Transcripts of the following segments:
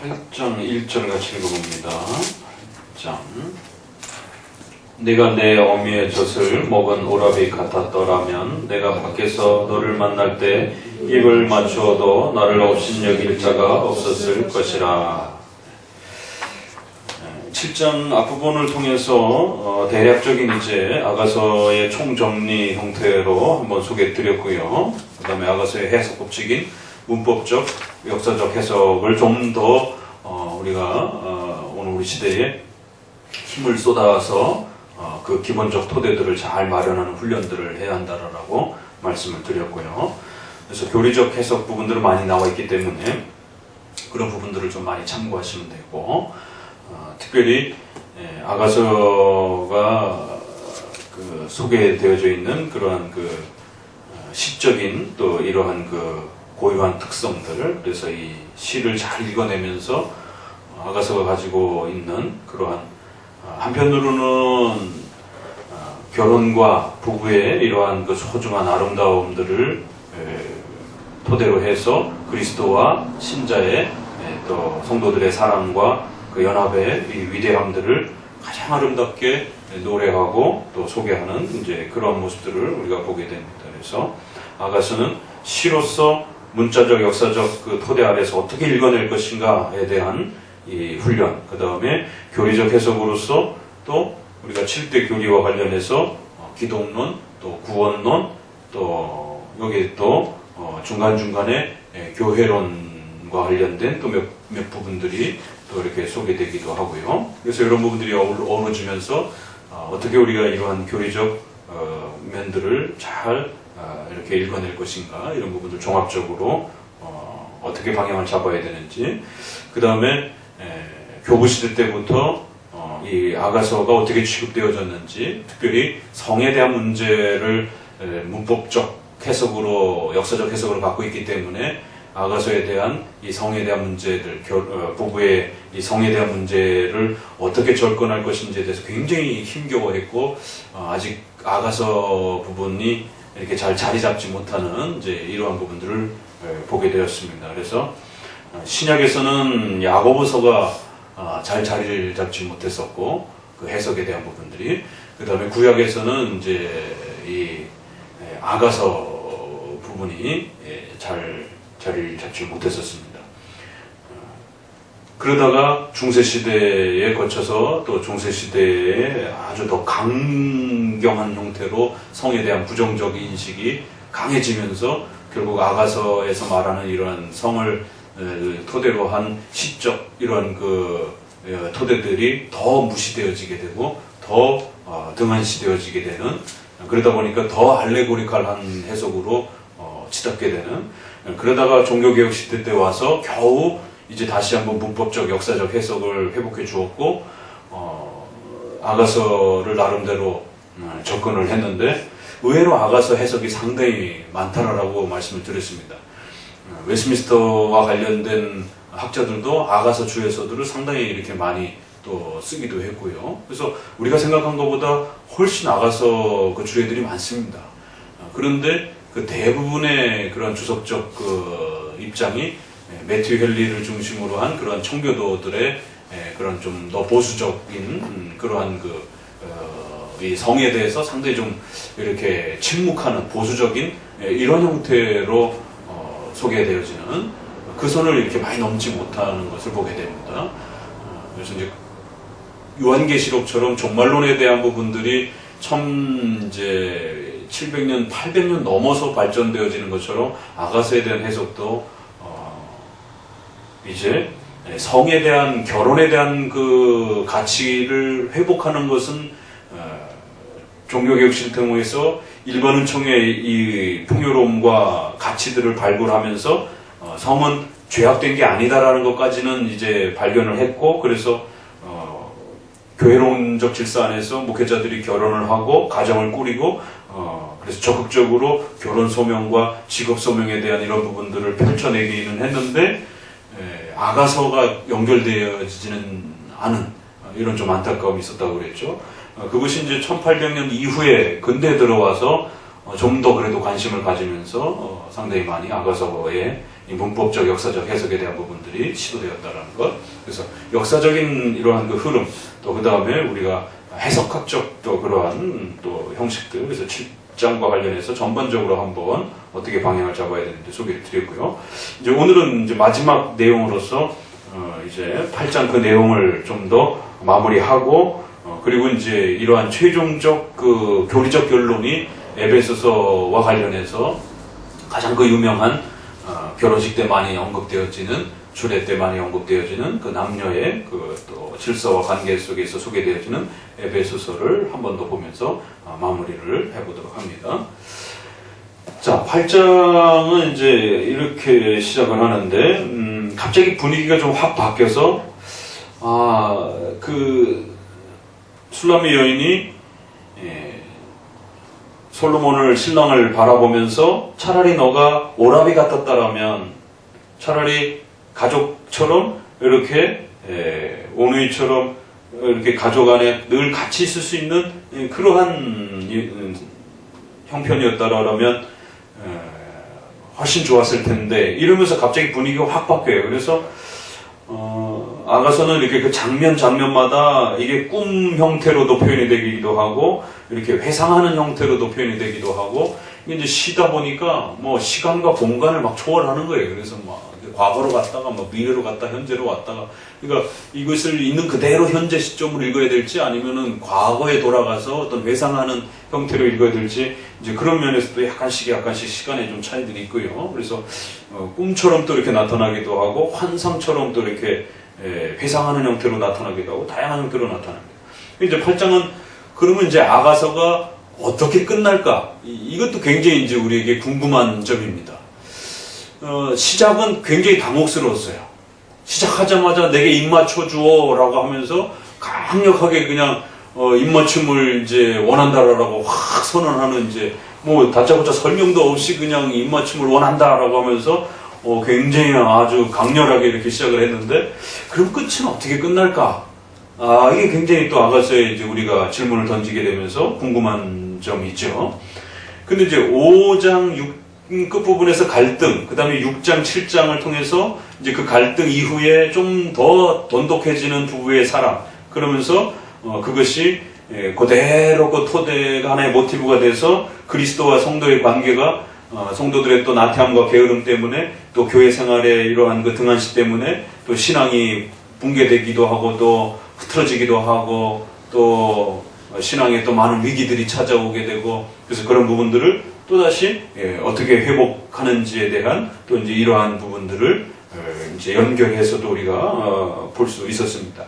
8장 1절 같이 읽어봅니다. 8장. 네가 내 어미의 젖을 먹은 오라비 같았더라면 내가 밖에서 너를 만날 때 입을 맞추어도 나를 업신여길 자가 없었을 것이라. 7장 앞부분을 통해서 대략적인 이제 아가서의 총정리 형태로 한번 소개해드렸고요. 그 다음에 아가서의 해석 법칙인 문법적, 역사적 해석을 좀 더 우리가 오늘 우리 시대에 힘을 쏟아서 그 기본적 토대들을 잘 마련하는 훈련들을 해야 한다라고 말씀을 드렸고요. 그래서 교리적 해석 부분들은 많이 나와 있기 때문에 그런 부분들을 좀 많이 참고하시면 되고, 특별히 아가서가 그 소개되어져 있는 그러한 그 시적인 또 이러한 그 고유한 특성들, 그래서 이 시를 잘 읽어내면서 아가서가 가지고 있는 그러한 한편으로는 결혼과 부부의 이러한 그 소중한 아름다움들을 토대로 해서 그리스도와 신자의 또 성도들의 사랑과 그 연합의 이 위대함들을 가장 아름답게 노래하고 또 소개하는 이제 그러한 모습들을 우리가 보게 됩니다. 그래서 아가서는 시로서 문자적, 역사적 그 토대 아래서 어떻게 읽어낼 것인가에 대한 이 훈련, 그 다음에 교리적 해석으로서 또 우리가 7대 교리와 관련해서 기독론, 또 구원론, 또 여기에 또 중간중간에 교회론과 관련된 또 몇 부분들이 또 이렇게 소개되기도 하고요. 그래서 이런 부분들이 어우러지면서 어떻게 우리가 이러한 교리적 면들을 잘 이렇게 읽어낼 것인가, 이런 부분들 종합적으로 어떻게 방향을 잡아야 되는지, 그 다음에 교부시대 때부터 이 아가서가 어떻게 취급되어졌는지, 특별히 성에 대한 문제를 문법적 해석으로, 역사적 해석으로 갖고 있기 때문에 아가서에 대한 이 성에 대한 문제들, 부부의 이 성에 대한 문제를 어떻게 접근할 것인지에 대해서 굉장히 힘겨워했고, 아직 아가서 부분이 이렇게 잘 자리 잡지 못하는 이제 이러한 부분들을 보게 되었습니다. 그래서 신약에서는 야고보서가 잘 자리를 잡지 못했었고, 그 해석에 대한 부분들이, 그 다음에 구약에서는 이제 이 아가서 부분이 잘 자리를 잡지 못했었습니다. 그러다가 중세시대에 거쳐서 또 중세시대에 아주 더 강경한 형태로 성에 대한 부정적 인식이 강해지면서 결국 아가서에서 말하는 이러한 성을 토대로 한 시적 이러한 그 토대들이 더 무시되어지게 되고 더 등한시되어지게 되는, 그러다 보니까 더 알레고리칼한 해석으로 치닫게 되는, 그러다가 종교개혁 시대 때 와서 겨우 이제 다시 한번 문법적, 역사적 해석을 회복해 주었고, 아가서를 나름대로 접근을 했는데, 의외로 아가서 해석이 상당히 많다라고 말씀을 드렸습니다. 웨스민스터와 관련된 학자들도 아가서 주에서들을 상당히 이렇게 많이 또 쓰기도 했고요. 그래서 우리가 생각한 것보다 훨씬 아가서 그 주애들이 많습니다. 그런데 그 대부분의 그런 주석적 그 입장이 매튜 헨리를 중심으로 한 그러한 청교도들의 그런 좀 더 보수적인 그러한 이 성에 대해서 상당히 좀 이렇게 침묵하는 보수적인 이런 형태로 소개되어지는, 그 선을 이렇게 많이 넘지 못하는 것을 보게 됩니다. 그래서 이제 요한계시록처럼 종말론에 대한 부분들이 참 이제 700년, 800년 넘어서 발전되어지는 것처럼 아가서에 대한 해석도 이제 성에 대한, 결혼에 대한 그 가치를 회복하는 것은 종교개혁 실태에서 일반 은총의 이 풍요로움과 가치들을 발굴하면서 성은 죄악된 게 아니다라는 것까지는 이제 발견을 했고, 그래서 교회론적 질서 안에서 목회자들이 결혼을 하고 가정을 꾸리고, 그래서 적극적으로 결혼 소명과 직업 소명에 대한 이런 부분들을 펼쳐내기는 했는데, 아가서가 연결되어지지는 않은 이런 좀 안타까움이 있었다고 그랬죠. 그것이 이제 1800년 이후에 근대에 들어와서 좀 더 그래도 관심을 가지면서 상당히 많이 아가서에 이 문법적, 역사적 해석에 대한 부분들이 시도되었다라는 것. 그래서 역사적인 이러한 그 흐름, 또 그 다음에 우리가 해석학적 또 그러한 또 형식들, 그래서 7장과 관련해서 전반적으로 한번 어떻게 방향을 잡아야 되는지 소개를 드렸고요. 이제 오늘은 이제 마지막 내용으로서 이제 8장 그 내용을 좀 더 마무리하고 그리고 이제 이러한 최종적 그 교리적 결론이 에베소서와 관련해서 가장 그 유명한 결혼식 때 많이 언급되어지는, 주례 때 많이 언급되어지는 그 남녀의 그 또 질서와 관계 속에서 소개되어지는 에베소서를 한 번 더 보면서 마무리를 해보도록 합니다. 자, 8장은 이제 이렇게 시작을 하는데 갑자기 분위기가 좀 확 바뀌어서 그 술람의 여인이 솔로몬을, 신랑을 바라보면서 차라리 너가 오라비 같았다라면, 차라리 가족처럼 이렇게 오누이처럼 이렇게 가족 안에 늘 같이 있을 수 있는 그러한 형편이었다라면 훨씬 좋았을 텐데, 이러면서 갑자기 분위기가 확 바뀌어요. 그래서 아가서는 이렇게 그 장면마다 이게 꿈 형태로도 표현이 되기도 하고, 이렇게 회상하는 형태로도 표현이 되기도 하고, 이제 쉬다 보니까 뭐 시간과 공간을 막 초월하는 거예요. 그래서 막 과거로 갔다가 막 미래로 갔다 현재로 왔다가, 그러니까 이것을 있는 그대로 현재 시점으로 읽어야 될지 아니면은 과거에 돌아가서 어떤 회상하는 형태로 읽어야 될지, 이제 그런 면에서도 약간씩 시간에 좀 차이들이 있고요. 그래서 꿈처럼 또 이렇게 나타나기도 하고, 환상처럼 또 이렇게 회상하는 형태로 나타나기도 하고, 다양한 형태로 나타납니다. 이제 8장은 그러면 이제 아가서가 어떻게 끝날까? 이것도 굉장히 이제 우리에게 궁금한 점입니다. 시작은 굉장히 당혹스러웠어요. 시작하자마자 내게 입맞춰 주어 라고 하면서 강력하게 그냥 입맞춤을 이제 원한다라고 확 선언하는, 이제 뭐 다짜고짜 설명도 없이 그냥 입맞춤을 원한다라고 하면서 굉장히 아주 강렬하게 이렇게 시작을 했는데, 그럼 끝은 어떻게 끝날까? 이게 굉장히 또 아가서에 이제 우리가 질문을 던지게 되면서 궁금한 점이 있죠. 근데 이제 5장 6 끝부분에서 갈등, 그 다음에 6장 7장을 통해서 이제 그 갈등 이후에 좀 더 돈독해지는 부부의 사랑, 그러면서 그것이 그대로 그 토대가 하나의 모티브가 돼서 그리스도와 성도의 관계가 성도들의 또 나태함과 게으름 때문에, 또 교회 생활의 이러한 그 등한시 때문에 또 신앙이 붕괴되기도 하고, 또 흐트러지기도 하고, 또 신앙에 또 많은 위기들이 찾아오게 되고, 그래서 그런 부분들을 또다시 어떻게 회복하는지에 대한 또 이제 이러한 부분들을 이제 연결해서도 우리가 볼 수 있었습니다.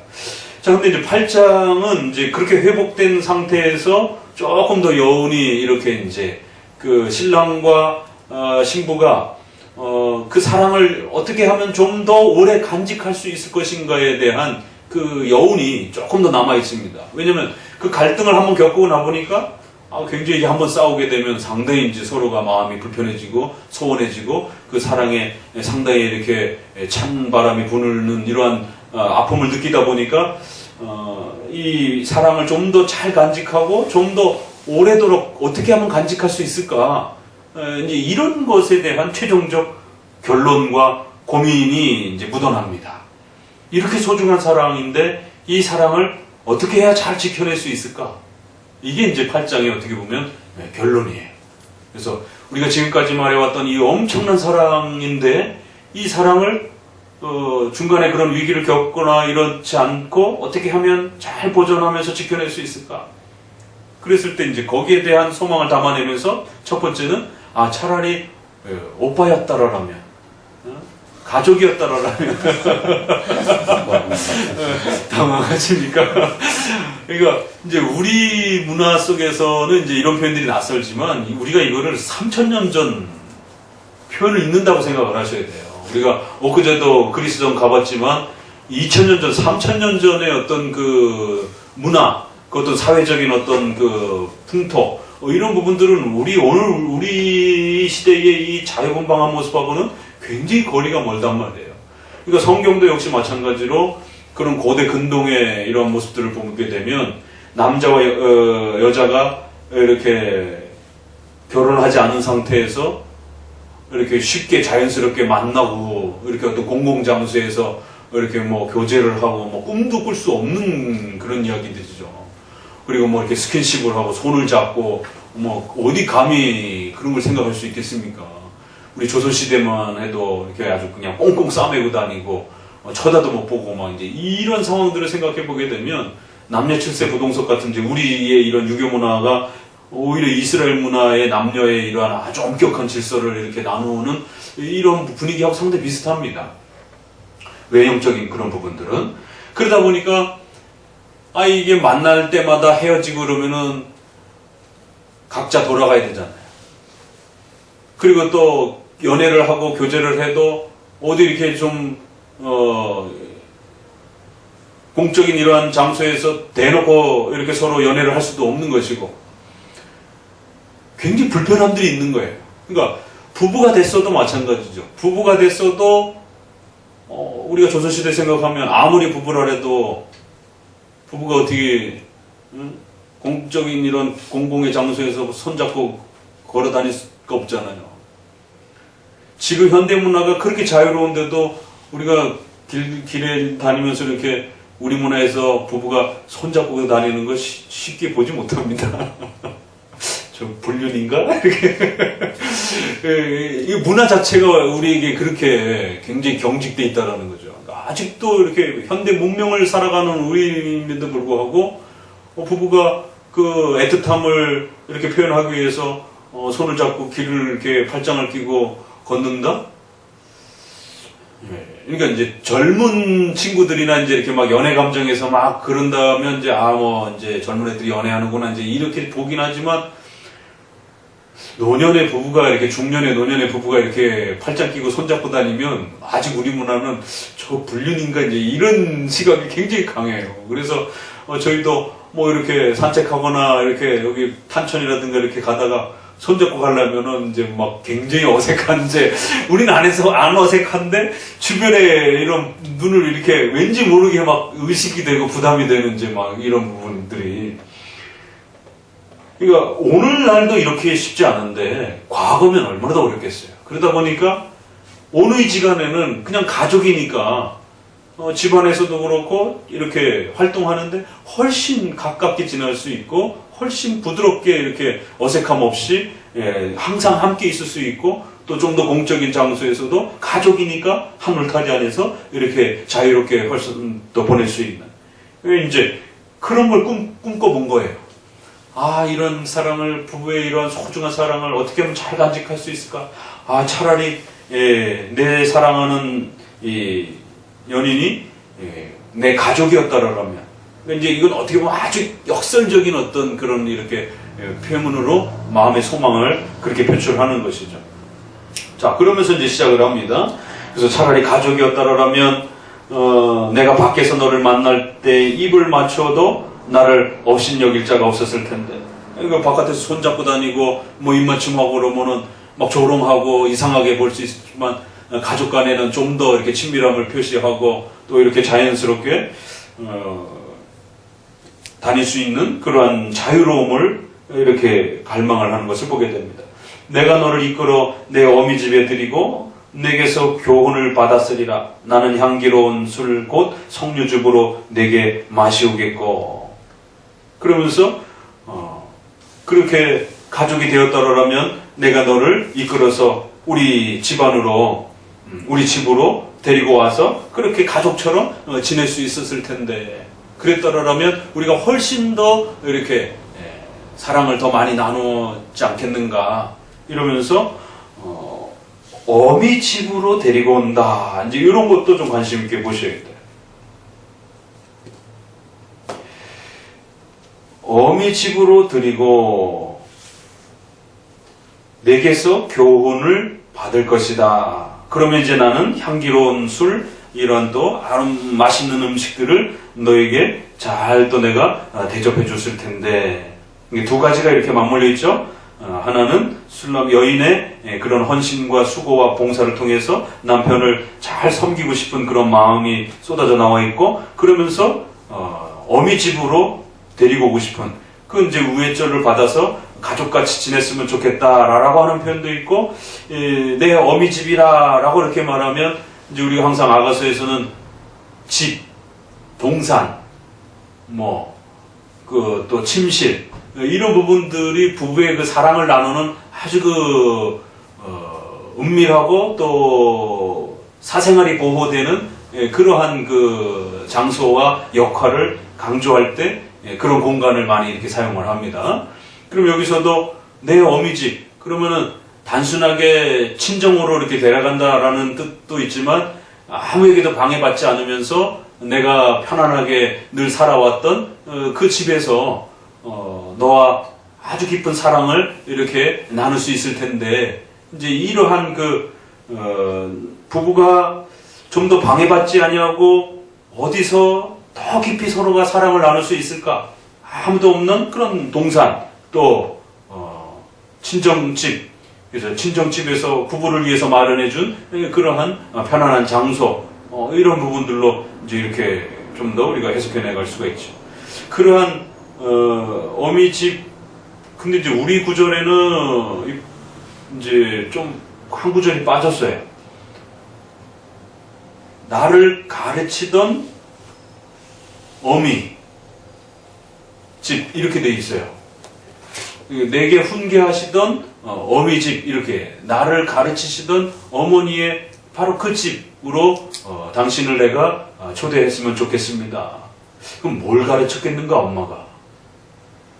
자, 근데 이제 8장은 이제 그렇게 회복된 상태에서 조금 더 여운이 이렇게 이제 그 신랑과 신부가 그 사랑을 어떻게 하면 좀 더 오래 간직할 수 있을 것인가에 대한 그 여운이 조금 더 남아 있습니다. 왜냐면 그 갈등을 한번 겪고 나보니까 굉장히 이제 한번 싸우게 되면 상당히 이제 서로가 마음이 불편해지고 소원해지고, 그 사랑에 상당히 이렇게 찬 바람이 부는 이러한 아픔을 느끼다 보니까 이 사랑을 좀 더 잘 간직하고 좀 더 오래도록 어떻게 하면 간직할 수 있을까, 이제 이런 것에 대한 최종적 결론과 고민이 이제 묻어납니다. 이렇게 소중한 사랑인데 이 사랑을 어떻게 해야 잘 지켜낼 수 있을까? 이게 이제 8장의 어떻게 보면 결론이에요. 그래서 우리가 지금까지 말해왔던 이 엄청난 사랑인데, 이 사랑을 중간에 그런 위기를 겪거나 이렇지 않고 어떻게 하면 잘 보존하면서 지켜낼 수 있을까? 그랬을 때 이제 거기에 대한 소망을 담아내면서, 첫 번째는 차라리 오빠였다라면, 가족이었다라면 당황하시니까. 그러니까 이제 우리 문화 속에서는 이제 이런 표현들이 낯설지만, 우리가 이거를 3000년 전 표현을 읽는다고 생각을 하셔야 돼요. 우리가 엊그제도 그리스도전 가봤지만 2000년 전, 3000년 전의 어떤 그 문화, 그 어떤 사회적인 어떤 그 풍토, 이런 부분들은 우리 시대의 이 자유분방한 모습하고는 굉장히 거리가 멀단 말이에요. 그러니까 성경도 역시 마찬가지로 그런 고대 근동의 이런 모습들을 보게 되면, 남자와 여자가 이렇게 결혼을 하지 않은 상태에서 이렇게 쉽게 자연스럽게 만나고 이렇게 어떤 공공장소에서 이렇게 뭐 교제를 하고 뭐 꿈도 꿀 수 없는 그런 이야기들이죠. 그리고 뭐 이렇게 스킨십을 하고 손을 잡고 뭐 어디 감히 그런 걸 생각할 수 있겠습니까? 우리 조선시대만 해도 이렇게 아주 그냥 꽁꽁 싸매고 다니고 쳐다도 못 보고 막 이제 이런 상황들을 생각해 보게 되면 남녀 칠세 부동석 같은 이제 우리의 이런 유교 문화가 오히려 이스라엘 문화의 남녀의 이러한 아주 엄격한 질서를 이렇게 나누는 이런 분위기하고 상당히 비슷합니다. 외형적인 그런 부분들은. 그러다 보니까 이게 만날 때마다 헤어지고 그러면은 각자 돌아가야 되잖아요. 그리고 또 연애를 하고 교제를 해도 어디 이렇게 좀 공적인 이러한 장소에서 대놓고 이렇게 서로 연애를 할 수도 없는 것이고 굉장히 불편함들이 있는 거예요. 그러니까 부부가 됐어도 마찬가지죠. 부부가 됐어도 우리가 조선시대 생각하면 아무리 부부라 해도 부부가 어떻게 공적인 이런 공공의 장소에서 손잡고 걸어 다닐 수가 없잖아요. 지금 현대문화가 그렇게 자유로운데도 우리가 길에 다니면서 이렇게 우리 문화에서 부부가 손잡고 다니는 거 쉽게 보지 못합니다. 저 불륜인가? 이 문화 자체가 우리에게 그렇게 굉장히 경직돼 있다는 거죠. 아직도 이렇게 현대 문명을 살아가는 우리임에도 불구하고 부부가 그 애틋함을 이렇게 표현하기 위해서 손을 잡고 길을 이렇게 팔짱을 끼고 걷는다? 그러니까 이제 젊은 친구들이나 이제 이렇게 막 연애 감정에서 막 그런다면 이제 이제 젊은 애들이 연애하는구나 이제 이렇게 보긴 하지만 노년의 부부가 이렇게 중년의 노년의 부부가 이렇게 팔짱 끼고 손잡고 다니면 아직 우리 문화는 저 불륜인가 이제 이런 시각이 굉장히 강해요. 그래서 저희도 뭐 이렇게 산책하거나 이렇게 여기 탄천이라든가 이렇게 가다가 손잡고 가려면은 이제 막 굉장히 어색한 이제 우리는 안에서 안 어색한데 주변에 이런 눈을 이렇게 왠지 모르게 막 의식이 되고 부담이 되는 이제 막 이런 부분들이 그러니까 오늘날도 이렇게 쉽지 않은데 과거면 얼마나 더 어렵겠어요. 그러다 보니까 어느 지간에는 그냥 가족이니까 집안에서도 그렇고 이렇게 활동하는데 훨씬 가깝게 지낼 수 있고 훨씬 부드럽게 이렇게 어색함 없이 항상 함께 있을 수 있고 또 좀 더 공적인 장소에서도 가족이니까 한 울타리 안에서 이렇게 자유롭게 훨씬 더 보낼 수 있는 이제 그런 걸 꿈꿔본 거예요. 이런 사랑을 부부의 이러한 소중한 사랑을 어떻게 하면 잘 간직할 수 있을까? 차라리 내 사랑하는 이 연인이 내 가족이었다라면 이제 이건 어떻게 보면 아주 역설적인 어떤 그런 이렇게 표현으로 마음의 소망을 그렇게 표출하는 것이죠. 자, 그러면서 이제 시작을 합니다. 그래서 차라리 가족이었다라면 내가 밖에서 너를 만날 때 입을 맞춰도 나를 업신여길 자가 없었을 텐데. 그러니까 바깥에서 손잡고 다니고 뭐 입맞춤하고 그러면은 막 조롱하고 이상하게 볼 수 있지만 가족 간에는 좀 더 이렇게 친밀함을 표시하고 또 이렇게 자연스럽게 다닐 수 있는 그러한 자유로움을 이렇게 갈망을 하는 것을 보게 됩니다. 내가 너를 이끌어 내 어미 집에 들이고 내게서 교훈을 받았으리라. 나는 향기로운 술 곧 석류즙으로 내게 마시우겠고. 그러면서 그렇게 가족이 되었다라면 내가 너를 이끌어서 우리 집안으로 우리 집으로 데리고 와서 그렇게 가족처럼 지낼 수 있었을 텐데 그랬더라면 우리가 훨씬 더 이렇게 사랑을 더 많이 나누지 않겠는가 이러면서 어미 집으로 데리고 온다. 이제 이런 것도 좀 관심 있게 보셔야겠다. 어미 집으로 드리고 내게서 교훈을 받을 것이다. 그러면 이제 나는 향기로운 술, 이런 또 맛있는 음식들을 너에게 잘 또 내가 대접해 줬을 텐데 이게 두 가지가 이렇게 맞물려 있죠. 하나는 술람 여인의 그런 헌신과 수고와 봉사를 통해서 남편을 잘 섬기고 싶은 그런 마음이 쏟아져 나와 있고 그러면서 어미 집으로 데리고 오고 싶은 그 이제 우애절을 받아서 가족같이 지냈으면 좋겠다라고 하는 표현도 있고, 내 어미집이라라고 이렇게 말하면 이제 우리가 항상 아가서에서는 집, 동산, 또 침실 이런 부분들이 부부의 그 사랑을 나누는 아주 은밀하고 또 사생활이 보호되는 그러한 그 장소와 역할을 강조할 때 그런 공간을 많이 이렇게 사용을 합니다. 그럼 여기서도 내 어미집 그러면은 단순하게 친정으로 이렇게 데려간다라는 뜻도 있지만 아무에게도 방해받지 않으면서 내가 편안하게 늘 살아왔던 그 집에서 너와 아주 깊은 사랑을 이렇게 나눌 수 있을 텐데, 이제 이러한 부부가 좀 더 방해받지 아니하고 어디서 더 깊이 서로가 사랑을 나눌 수 있을까? 아무도 없는 그런 동산, 또 친정집, 그래서 친정집에서 부부를 위해서 마련해준 그러한 편안한 장소, 이런 부분들로 이제 이렇게 좀 더 우리가 해석해 나갈 수가 있죠. 그러한 어미집, 근데 이제 우리 구절에는 이제 좀 한 구절이 빠졌어요. 나를 가르치던 어미 집 이렇게 돼 있어요. 내게 훈계하시던 어미집, 이렇게 나를 가르치시던 어머니의 바로 그 집으로 당신을 내가 초대했으면 좋겠습니다. 그럼 뭘 가르쳤겠는가, 엄마가?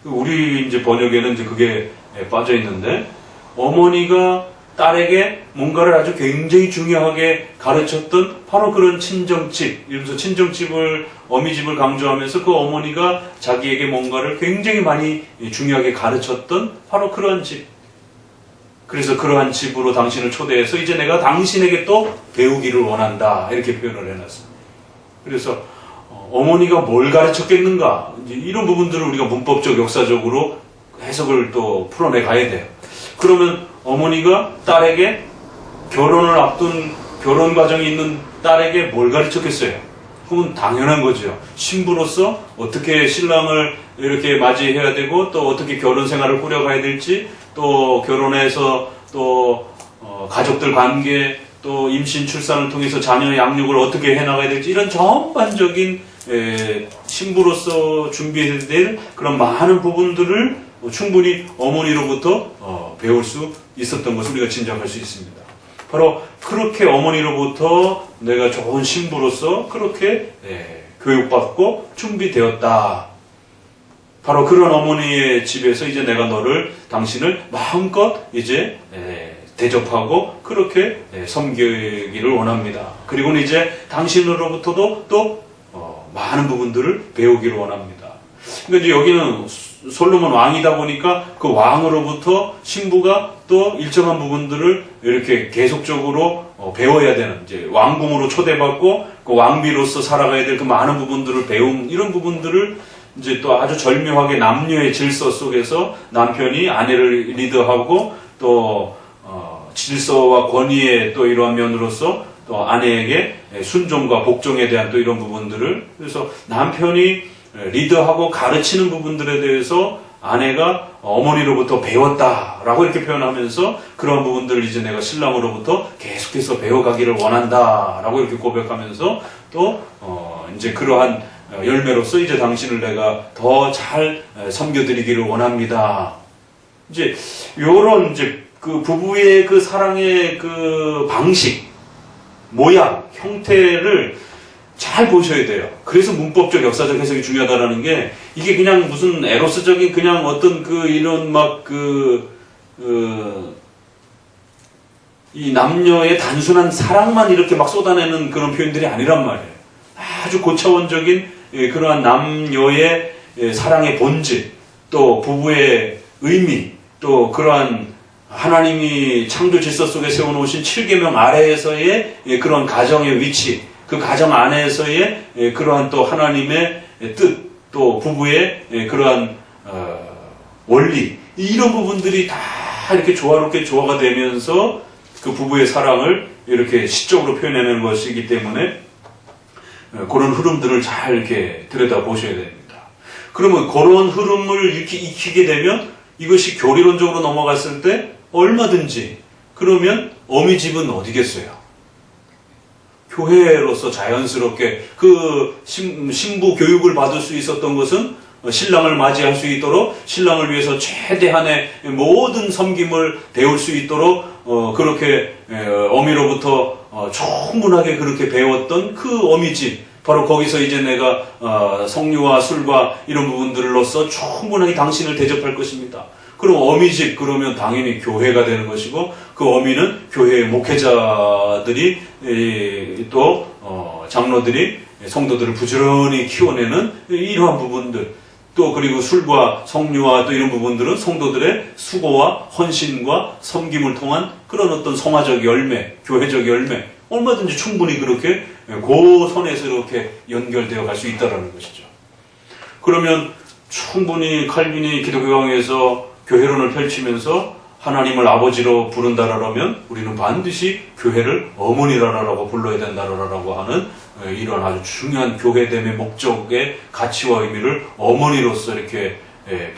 우리 이제 번역에는 이제 그게 빠져 있는데, 어머니가 딸에게 뭔가를 아주 굉장히 중요하게 가르쳤던 바로 그런 친정집, 이러면서 친정집을, 어미집을 강조하면서 그 어머니가 자기에게 뭔가를 굉장히 많이 중요하게 가르쳤던 바로 그러한 집. 그래서 그러한 집으로 당신을 초대해서 이제 내가 당신에게 또 배우기를 원한다, 이렇게 표현을 해놨습니다. 그래서 어머니가 뭘 가르쳤겠는가, 이런 부분들을 우리가 문법적, 역사적으로 해석을 또 풀어내 가야 돼요. 그러면 어머니가 딸에게 결혼을 앞둔, 결혼 과정이 있는 딸에게 뭘 가르쳤겠어요? 그건 당연한 거죠. 신부로서 어떻게 신랑을 이렇게 맞이해야 되고, 또 어떻게 결혼 생활을 꾸려가야 될지, 또 결혼해서 또 가족들 관계, 또 임신 출산을 통해서 자녀 양육을 어떻게 해나가야 될지, 이런 전반적인 신부로서 준비해야 될 그런 많은 부분들을 충분히 어머니로부터 배울 수 있었던 것을 우리가 짐작할 수 있습니다. 바로 그렇게 어머니로부터 내가 좋은 신부로서 그렇게 교육받고 준비되었다. 바로 그런 어머니의 집에서 이제 내가 당신을 마음껏 이제 대접하고 그렇게 섬기기를 원합니다. 그리고는 이제 당신으로부터도 또 많은 부분들을 배우기를 원합니다. 그러니까 이제 여기는 솔로몬 왕이다 보니까 그 왕으로부터 신부가 또 일정한 부분들을 이렇게 계속적으로 배워야 되는, 이제 왕궁으로 초대받고 그 왕비로서 살아가야 될 그 많은 부분들을 배운, 이런 부분들을 이제 또 아주 절묘하게 남녀의 질서 속에서 남편이 아내를 리드하고 또 질서와 권위의 또 이러한 면으로서 또 아내에게 순종과 복종에 대한 또 이런 부분들을, 그래서 남편이 리드하고 가르치는 부분들에 대해서 아내가 어머니로부터 배웠다라고 이렇게 표현하면서 그런 부분들을 이제 내가 신랑으로부터 계속해서 배워가기를 원한다라고 이렇게 고백하면서 또 이제 그러한 열매로서 이제 당신을 내가 더 잘 섬겨드리기를 원합니다. 이제 요런 이제 그 부부의 그 사랑의 그 방식, 모양, 형태를 잘 보셔야 돼요. 그래서 문법적, 역사적 해석이 중요하다라는 게, 이게 그냥 무슨 에로스적인 그냥 어떤 이런 이 남녀의 단순한 사랑만 이렇게 막 쏟아내는 그런 표현들이 아니란 말이에요. 아주 고차원적인 그러한 남녀의 사랑의 본질, 또 부부의 의미, 또 그러한 하나님이 창조 질서 속에 세워놓으신 7계명 아래에서의 그런 가정의 위치, 그 가정 안에서의 그러한 또 하나님의 뜻, 또 부부의 그러한 원리, 이런 부분들이 다 이렇게 조화롭게 조화가 되면서 그 부부의 사랑을 이렇게 시적으로 표현하는 것이기 때문에 그런 흐름들을 잘 이렇게 들여다 보셔야 됩니다. 그러면 그런 흐름을 이렇게 익히게 되면 이것이 교리론적으로 넘어갔을 때 얼마든지 그러면 어미집은 어디겠어요? 교회로서 자연스럽게 그 신부 교육을 받을 수 있었던 것은 신랑을 맞이할 수 있도록 신랑을 위해서 최대한의 모든 섬김을 배울 수 있도록 그렇게 어미로부터 충분하게 그렇게 배웠던 그 어미집, 바로 거기서 이제 내가 성류와 술과 이런 부분들로서 충분하게 당신을 대접할 것입니다. 그럼 어미집 그러면 당연히 교회가 되는 것이고, 그 어미는 교회의 목회자들이 또 장로들이 성도들을 부지런히 키워내는 이러한 부분들, 또 그리고 술과 성류와 또 이런 부분들은 성도들의 수고와 헌신과 섬김을 통한 그런 어떤 성화적 열매, 교회적 열매, 얼마든지 충분히 그렇게 그 선에서 이렇게 연결되어 갈 수 있다는 것이죠. 그러면 충분히 칼빈이 기독교강에서 교회론을 펼치면서 하나님을 아버지로 부른다라면 우리는 반드시 교회를 어머니라라고 불러야 된다라고 하는 이런 아주 중요한 교회됨의 목적의 가치와 의미를 어머니로서 이렇게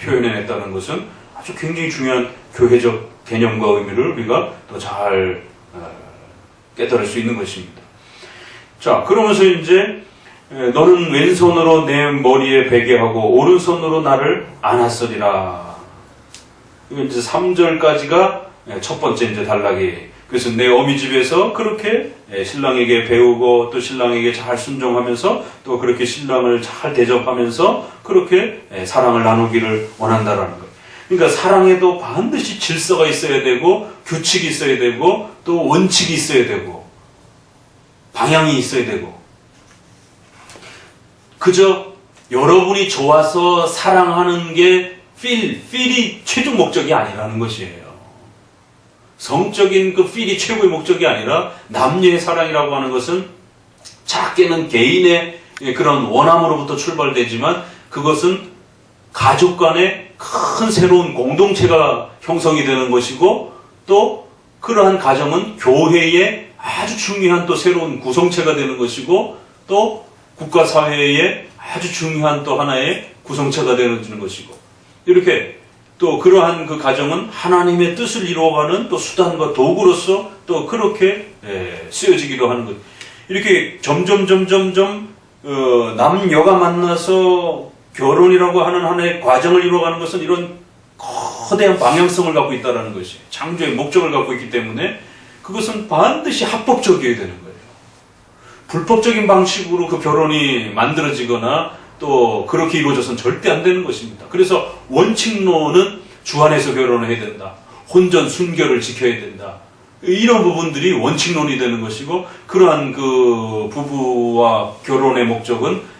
표현해냈다는 것은 아주 굉장히 중요한 교회적 개념과 의미를 우리가 더 잘 깨달을 수 있는 것입니다. 자, 그러면서 이제 너는 왼손으로 내 머리에 베게 하고 오른손으로 나를 안았으리라. 이거 이제 3절까지가 첫 번째 이제 단락이. 그래서 내 어미집에서 그렇게 신랑에게 배우고 또 신랑에게 잘 순종하면서 또 그렇게 신랑을 잘 대접하면서 그렇게 사랑을 나누기를 원한다라는 거예요. 그러니까 사랑에도 반드시 질서가 있어야 되고 규칙이 있어야 되고 또 원칙이 있어야 되고 방향이 있어야 되고, 그저 여러분이 좋아서 사랑하는 게 필이 최종 목적이 아니라는 것이에요. 성적인 그 필이 최고의 목적이 아니라 남녀의 사랑이라고 하는 것은 작게는 개인의 그런 원함으로부터 출발되지만 그것은 가족 간의 큰 새로운 공동체가 형성이 되는 것이고, 또 그러한 가정은 교회의 아주 중요한 또 새로운 구성체가 되는 것이고, 또 국가사회의 아주 중요한 또 하나의 구성체가 되는 것이고, 이렇게 또 그러한 그 가정은 하나님의 뜻을 이루어가는 또 수단과 도구로서 또 그렇게 쓰여지기도 하는 것. 이렇게 점점 남녀가 만나서 결혼이라고 하는 하나의 과정을 이루어가는 것은 이런 거대한 방향성을 갖고 있다는 것이, 창조의 목적을 갖고 있기 때문에 그것은 반드시 합법적이어야 되는 거예요. 불법적인 방식으로 그 결혼이 만들어지거나 또 그렇게 이루어져서는 절대 안 되는 것입니다. 그래서 원칙론은 주 안에서 결혼을 해야 된다. 혼전 순결을 지켜야 된다. 이런 부분들이 원칙론이 되는 것이고, 그러한 그 부부와 결혼의 목적은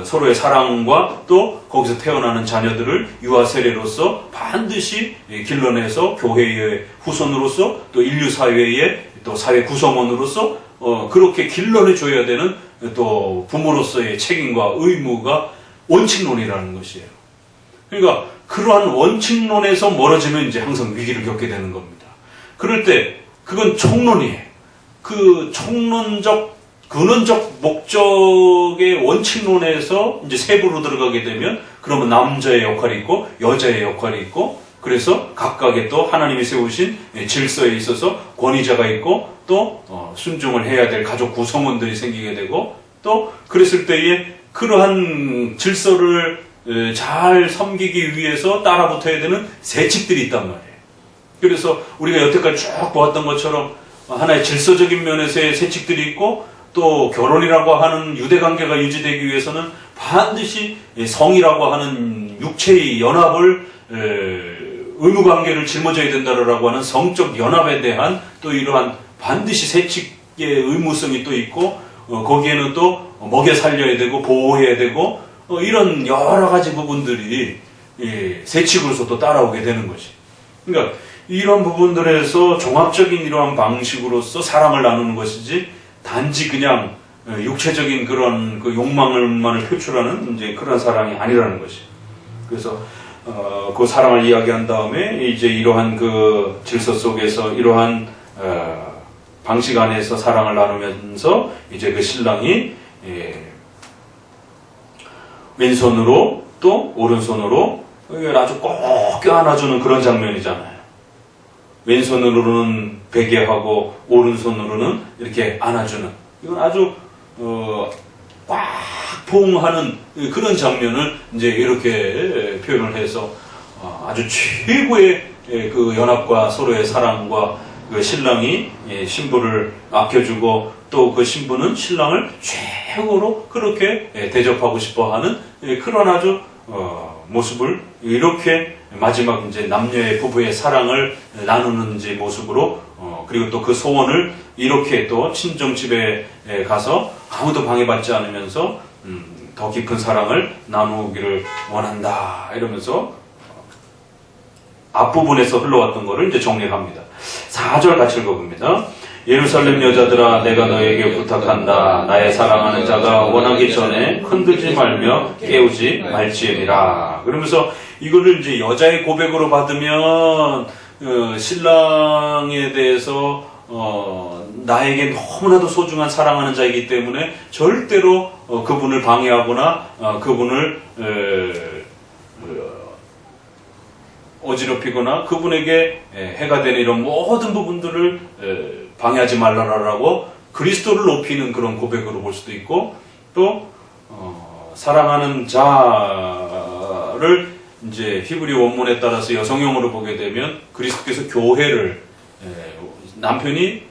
서로의 사랑과 또 거기서 태어나는 자녀들을 유아 세례로서 반드시 길러내서 교회의 후손으로서 또 인류 사회의 또 사회 구성원으로서 그렇게 길러내줘야 되는 또 부모로서의 책임과 의무가 원칙론이라는 것이에요. 그러니까 그러한 원칙론에서 멀어지면 이제 항상 위기를 겪게 되는 겁니다. 그럴 때 그건 총론이에요. 그 총론적 근원적 목적의 원칙론에서 이제 세부로 들어가게 되면 그러면 남자의 역할이 있고 여자의 역할이 있고, 그래서 각각의 또 하나님이 세우신 질서에 있어서 권위자가 있고 또 순종을 해야 될 가족 구성원들이 생기게 되고, 또 그랬을 때에 그러한 질서를 잘 섬기기 위해서 따라붙어야 되는 세칙들이 있단 말이에요. 그래서 우리가 여태까지 쭉 보았던 것처럼 하나의 질서적인 면에서의 세칙들이 있고, 또 결혼이라고 하는 유대관계가 유지되기 위해서는 반드시 성이라고 하는 육체의 연합을 의무관계를 짊어져야 된다라고 하는 성적 연합에 대한 또 이러한 반드시 세칙의 의무성이 또 있고, 거기에는 또 먹여 살려야 되고 보호해야 되고 이런 여러 가지 부분들이 세칙으로서 또 따라오게 되는 것이. 그러니까 이런 부분들에서 종합적인 이러한 방식으로서 사랑을 나누는 것이지, 단지 그냥 육체적인 그런 그 욕망을만을 표출하는 이제 그런 사랑이 아니라는 것이. 그래서 그 사랑을 이야기한 다음에 이제 이러한 그 질서 속에서 이러한 방식 안에서 사랑을 나누면서 이제 그 신랑이 왼손으로 또 오른손으로 이걸 아주 꼭 껴안아주는 그런 장면이잖아요. 왼손으로는 베개하고 오른손으로는 이렇게 안아주는, 이건 아주 꽉 포옹하는 그런 장면을 이제 이렇게 표현을 해서 아주 최고의 그 연합과 서로의 사랑과 그 신랑이 신부를 아껴주고 또 그 신부는 신랑을 최고로 그렇게 대접하고 싶어하는 그런 아주 모습을 이렇게 마지막 이제 남녀의 부부의 사랑을 나누는 이제 모습으로 그리고 또 그 소원을 이렇게 또 친정 집에 가서 아무도 방해받지 않으면서 더 깊은 사랑을 나누기를 원한다 이러면서 앞부분에서 흘러왔던 거를 이제 정리합니다. 4절 같이 읽어봅니다. 예루살렘 여자들아 내가 너에게 부탁한다. 나의 사랑하는 자가 원하기 전에 흔들지 말며 깨우지 말지니라. 그러면서 이거를 이제 여자의 고백으로 받으면 신랑에 대해서 나에게 너무나도 소중한 사랑하는 자이기 때문에 절대로 그분을 방해하거나 그분을 어지럽히거나 그분에게 해가 되는 이런 모든 부분들을 방해하지 말라라고 그리스도를 높이는 그런 고백으로 볼 수도 있고, 또 사랑하는 자를 이제 히브리 원문에 따라서 여성형으로 보게 되면 그리스도께서 교회를 남편이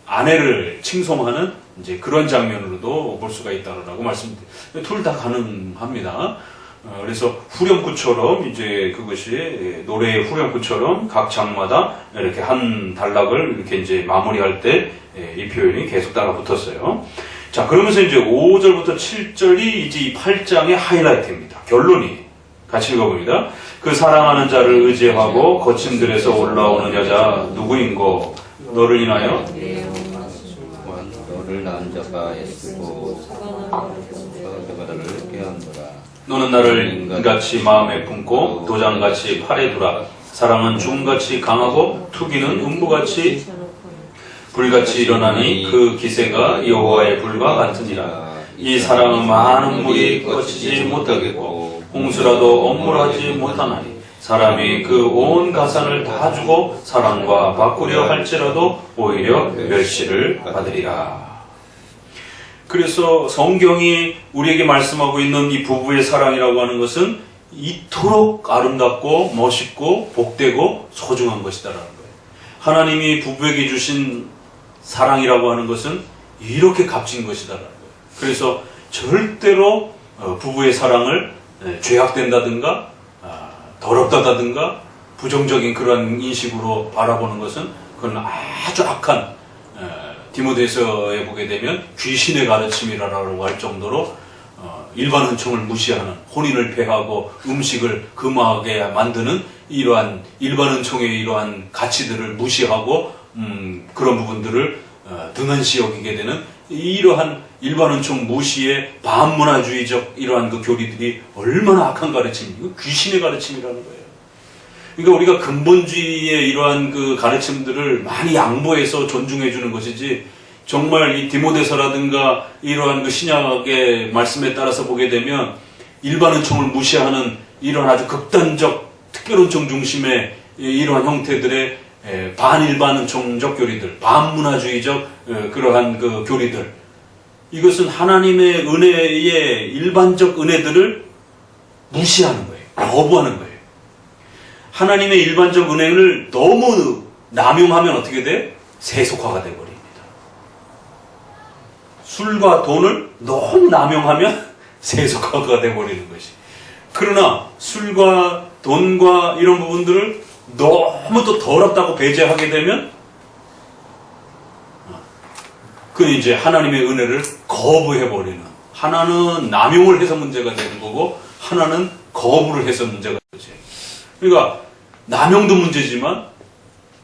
아내를 칭송하는 이제 그런 장면으로도 볼 수가 있다라고 말씀드립니다. 둘 다 가능합니다. 그래서 후렴구처럼 이제 그것이 노래의 후렴구처럼 각 장마다 이렇게 한 단락을 이렇게 이제 마무리할 때 이 표현이 계속 따라 붙었어요. 자, 그러면서 이제 5절부터 7절이 이제 이 8장의 하이라이트입니다. 결론이 같이 읽어봅니다. 그 사랑하는 자를 의지하고 거친 들에서 올라오는 여자 누구인고 너를 인하여 너를 낳은 자가 애쓰고 저가 너를 깨우느라. 너는 나를 인같이 마음에 품고 도장같이 팔에 두라. 사랑은 죽음같이 강하고 투기는 음부같이 불같이 일어나니 그 기세가 여호와의 불과 같으니라. 이 사랑은 많은 물이 꺼지지 못하겠고 홍수라도 엄물하지 못하나니 사람이 그 온 가산을 다 주고 사랑과 바꾸려 할지라도 오히려 멸시를 받으리라. 그래서 성경이 우리에게 말씀하고 있는 이 부부의 사랑이라고 하는 것은 이토록 아름답고 멋있고 복되고 소중한 것이다라는 거예요. 하나님이 부부에게 주신 사랑이라고 하는 것은 이렇게 값진 것이다라는 거예요. 그래서 절대로 부부의 사랑을 죄악된다든가 더럽다든가 부정적인 그런 인식으로 바라보는 것은 그건 아주 악한, 디모데서에 보게 되면 귀신의 가르침이라고 할 정도로 일반 은총을 무시하는, 혼인을 폐하고 음식을 금하게 만드는 이러한 일반 은총의 이러한 가치들을 무시하고 그런 부분들을 등한시 여기게 되는 이러한 일반 은총 무시의 반문화주의적 이러한 그 교리들이 얼마나 악한 가르침이고 귀신의 가르침이라는 거예요. 그러니까 우리가 근본주의의 이러한 그 가르침들을 많이 양보해서 존중해 주는 것이지, 정말 이 디모데서라든가 이러한 그 신약의 말씀에 따라서 보게 되면 일반 은총을 무시하는 이런 아주 극단적 특별은총 중심의 이러한 형태들의 반일반 은총적 교리들, 반문화주의적 그러한 그 교리들, 이것은 하나님의 은혜의 일반적 은혜들을 무시하는 거예요. 거부하는 거예요. 하나님의 일반적 은혜를 너무 남용하면 어떻게 돼? 세속화가 되어버립니다. 술과 돈을 너무 남용하면 세속화가 되어버리는 것이. 그러나 술과 돈과 이런 부분들을 너무 또 더럽다고 배제하게 되면 그 이제 하나님의 은혜를 거부해버리는, 하나는 남용을 해서 문제가 되는 거고 하나는 거부를 해서 문제가 되지. 그러니까 남용도 문제지만,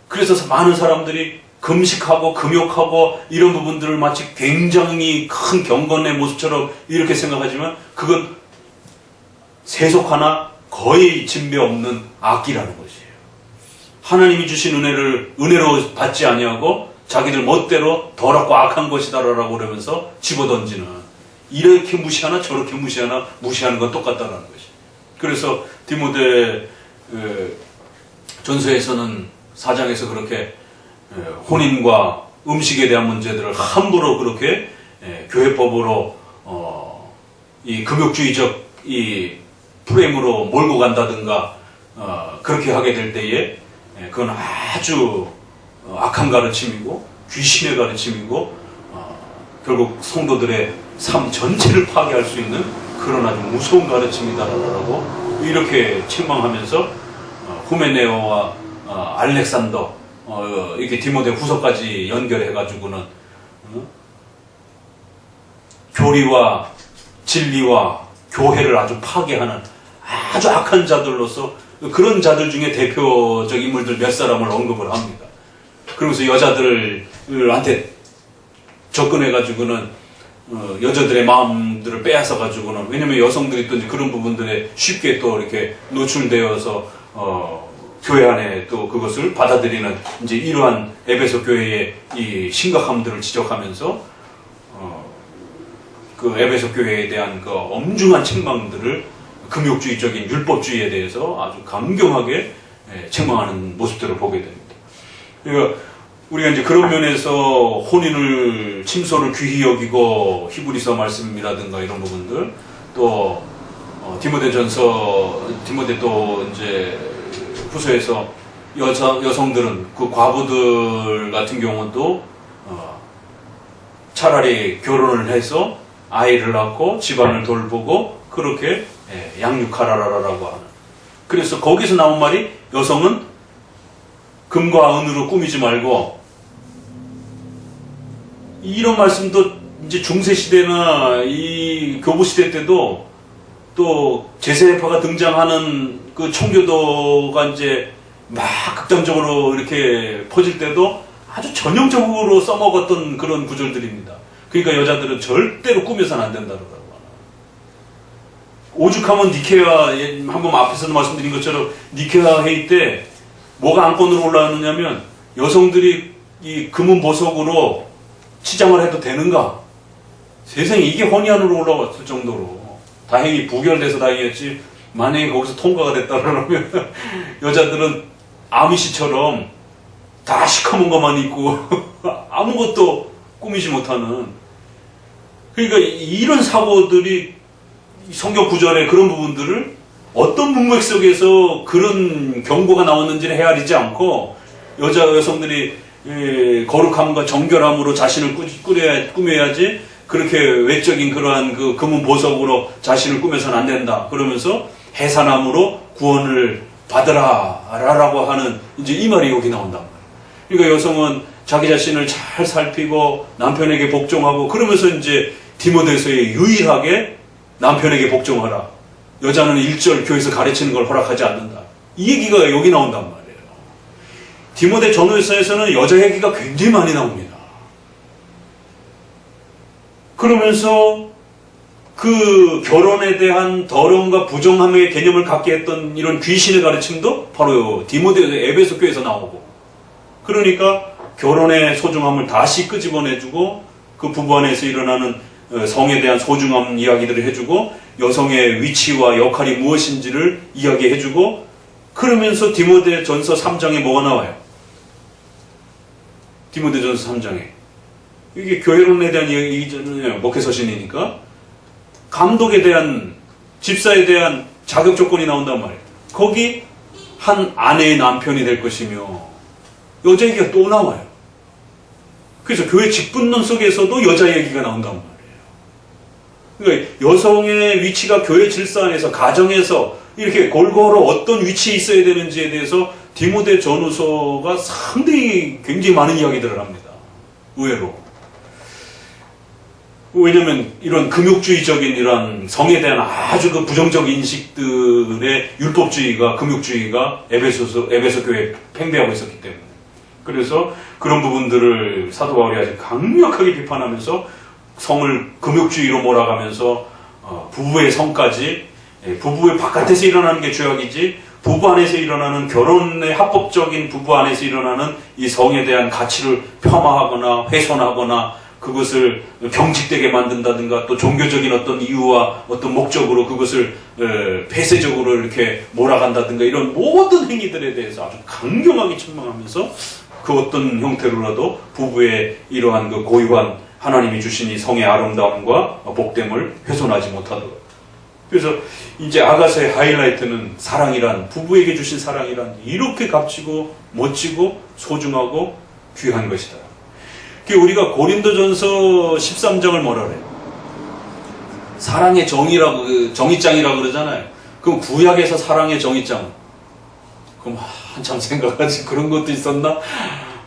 그래서 많은 사람들이 금식하고 금욕하고 이런 부분들을 마치 굉장히 큰 경건의 모습처럼 이렇게 생각하지만 그건 세속화나 거의 진배 없는 악기라는 것이에요. 하나님이 주신 은혜를 은혜로 받지 아니하고 자기들 멋대로 더럽고 악한 것이다라고 그러면서 집어던지는, 이렇게 무시하나 저렇게 무시하나 무시하는 건 똑같다라는 것이에요. 그래서 디모데 전서에서는 4장에서 그렇게 혼인과 음식에 대한 문제들을 함부로 그렇게 교회법으로 이 금욕주의적 이 프레임으로 몰고 간다든가 그렇게 하게 될 때에 그건 아주 악한 가르침이고 귀신의 가르침이고 결국 성도들의 삶 전체를 파괴할 수 있는 그런 아주 무서운 가르침이다라고 이렇게 책망하면서 후메네오와 알렉산더 이렇게 디모데 후서까지 연결해가지고는 교리와 진리와 교회를 아주 파괴하는 아주 악한 자들로서 그런 자들 중에 대표적 인물들 몇 사람을 언급을 합니다. 그러면서 여자들한테 접근해가지고는 여자들의 마음들을 빼앗아가지고는 왜냐면 여성들이 또 이제 그런 부분들에 쉽게 또 이렇게 노출되어서 교회 안에 또 그것을 받아들이는 이제 이러한 에베소 교회의 이 심각함들을 지적하면서 그 에베소 교회에 대한 그 엄중한 책망들을 금욕주의적인 율법주의에 대해서 아주 강경하게 책망하는 모습들을 보게 됩니다. 그러니까 우리가 이제 그런 면에서 혼인을 침소를 귀히 여기고 히브리서 말씀이라든가 이런 부분들 또 디모데 또 이제 후서에서 여성들은 그 과부들 같은 경우도 차라리 결혼을 해서 아이를 낳고 집안을 돌보고 그렇게 양육하라라고 하는. 그래서 거기서 나온 말이 여성은 금과 은으로 꾸미지 말고 이런 말씀도 이제 중세 시대나 이 교부 시대 때도 또 제세파가 등장하는 그 청교도가 이제 막 극단적으로 이렇게 퍼질 때도 아주 전형적으로 써먹었던 그런 구절들입니다. 그러니까 여자들은 절대로 꾸며서는 안 된다고. 오죽하면 니케아, 한번 앞에서도 말씀드린 것처럼 니케아 회의 때 뭐가 안건으로 올라왔느냐면 여성들이 이 금은 보석으로 치장을 해도 되는가? 세상에 이게 혼이안으로 올라왔을 정도로. 다행히 부결돼서 다행이었지. 만약에 거기서 통과가 됐다 그러면 여자들은 아미시처럼 다 시커먼 것만 입고 아무것도 꾸미지 못하는. 그러니까 이런 사고들이 성경 구절의 그런 부분들을 어떤 문맥 속에서 그런 경고가 나왔는지를 헤아리지 않고 여성들이 거룩함과 정결함으로 자신을 꾸며야지 그렇게 외적인 그러한 그 금은 보석으로 자신을 꾸며서는 안 된다. 그러면서 해산함으로 구원을 받으라라고 하는 이제 이 말이 여기 나온단 말이에요. 그러니까 여성은 자기 자신을 잘 살피고 남편에게 복종하고 그러면서 이제 디모데서에 유일하게 남편에게 복종하라. 여자는 1절 교회에서 가르치는 걸 허락하지 않는다. 이 얘기가 여기 나온단 말이에요. 디모데 전후서에서는 여자 얘기가 굉장히 많이 나옵니다. 그러면서 그 결혼에 대한 더러움과 부정함의 개념을 갖게 했던 이런 귀신의 가르침도 바로 디모데 에베소 교회에서 나오고 그러니까 결혼의 소중함을 다시 끄집어내주고 그 부부 안에서 일어나는 성에 대한 소중함 이야기들을 해주고 여성의 위치와 역할이 무엇인지를 이야기해주고 그러면서 디모데 전서 3장에 뭐가 나와요? 디모데 전서 3장에 이게 교회론에 대한 이야기잖아요. 목회서신이니까 감독에 대한 집사에 대한 자격 조건이 나온단 말이에요. 거기 한 아내의 남편이 될 것이며 여자 얘기가 또 나와요. 그래서 교회 직분론 속에서도 여자 얘기가 나온단 말이에요. 그러니까 여성의 위치가 교회 질서 안에서 가정에서 이렇게 골고루 어떤 위치에 있어야 되는지에 대해서 디모데 전후서가 상당히 굉장히 많은 이야기들을 합니다. 의외로. 왜냐면 이런 금욕주의적인 이런 성에 대한 아주 그 부정적 인식들의 율법주의가 금욕주의가 에베소 교회에 팽배하고 있었기 때문에 그래서 그런 부분들을 사도 바울이 아주 강력하게 비판하면서 성을 금욕주의로 몰아가면서 부부의 성까지 부부의 바깥에서 일어나는 게 죄악이지 부부 안에서 일어나는 결혼의 합법적인 부부 안에서 일어나는 이 성에 대한 가치를 폄하하거나 훼손하거나 그것을 경직되게 만든다든가 또 종교적인 어떤 이유와 어떤 목적으로 그것을 폐쇄적으로 이렇게 몰아간다든가 이런 모든 행위들에 대해서 아주 강경하게 책망하면서 그 어떤 형태로라도 부부의 이러한 그 고유한 하나님이 주신 이 성의 아름다움과 복됨을 훼손하지 못하도록. 그래서 이제 아가서의 하이라이트는 사랑이란, 부부에게 주신 사랑이란 이렇게 값지고 멋지고 소중하고 귀한 것이다. 우리가 고린도전서 13장을 뭐라 그래요? 사랑의 정의장이라고 그러잖아요. 그럼 구약에서 사랑의 정의장. 그럼 한참 생각하지 그런 것도 있었나?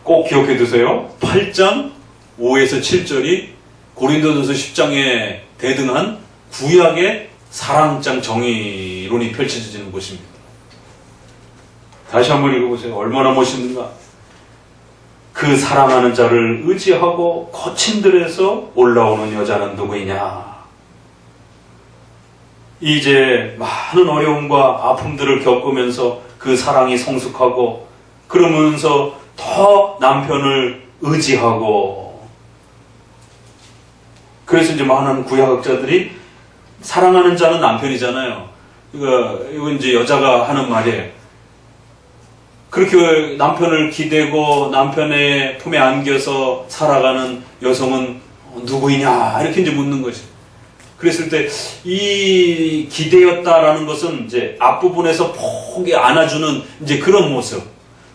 꼭 기억해 두세요. 8장 5에서 7절이 고린도전서 10장에 대등한 구약의 사랑장 정의론이 펼쳐지는 곳입니다. 다시 한번 읽어보세요. 얼마나 멋있는가? 그 사랑하는 자를 의지하고 거친 들에서 올라오는 여자는 누구이냐? 이제 많은 어려움과 아픔들을 겪으면서 그 사랑이 성숙하고 그러면서 더 남편을 의지하고, 그래서 이제 많은 구약학자들이 사랑하는 자는 남편이잖아요. 이거 이제 여자가 하는 말이에요. 그렇게 남편을 기대고 남편의 품에 안겨서 살아가는 여성은 누구이냐 이렇게 이제 묻는 거죠. 그랬을 때 이 기대였다라는 것은 이제 앞부분에서 포기 안아주는 이제 그런 모습,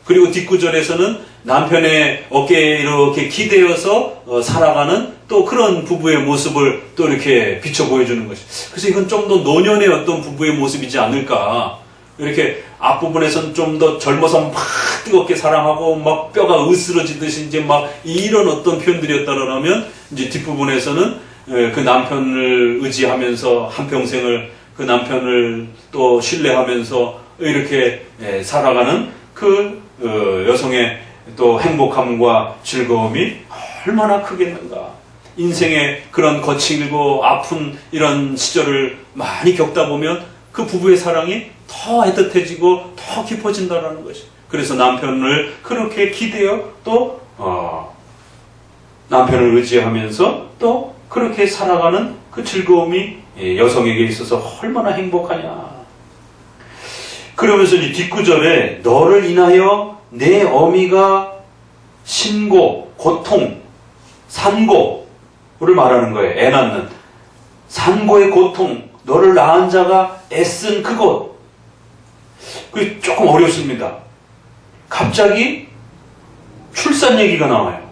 그리고 뒷구절에서는 남편의 어깨에 이렇게 기대어서 살아가는 또 그런 부부의 모습을 또 이렇게 비춰 보여주는 것이. 그래서 이건 좀 더 노년의 어떤 부부의 모습이지 않을까. 이렇게 앞부분에서는 좀 더 젊어서 막 뜨겁게 사랑하고 막 뼈가 으스러지듯이 이제 막 이런 어떤 표현들이었다라면, 이제 뒷부분에서는 그 남편을 의지하면서 한평생을 그 남편을 또 신뢰하면서 이렇게 살아가는 그 여성의 또 행복함과 즐거움이 얼마나 크겠는가. 인생의 그런 거칠고 아픈 이런 시절을 많이 겪다 보면 그 부부의 사랑이 더 애틋해지고 더 깊어진다는 것이. 그래서 남편을 그렇게 기대어 또 남편을 의지하면서 또 그렇게 살아가는 그 즐거움이 여성에게 있어서 얼마나 행복하냐. 그러면서 이 뒷구절에 너를 인하여 내 어미가 신고, 고통, 산고를 말하는 거예요. 애 낳는 산고의 고통, 너를 낳은 자가 애쓴 그곳. 그게 조금 어렵습니다. 갑자기 출산 얘기가 나와요.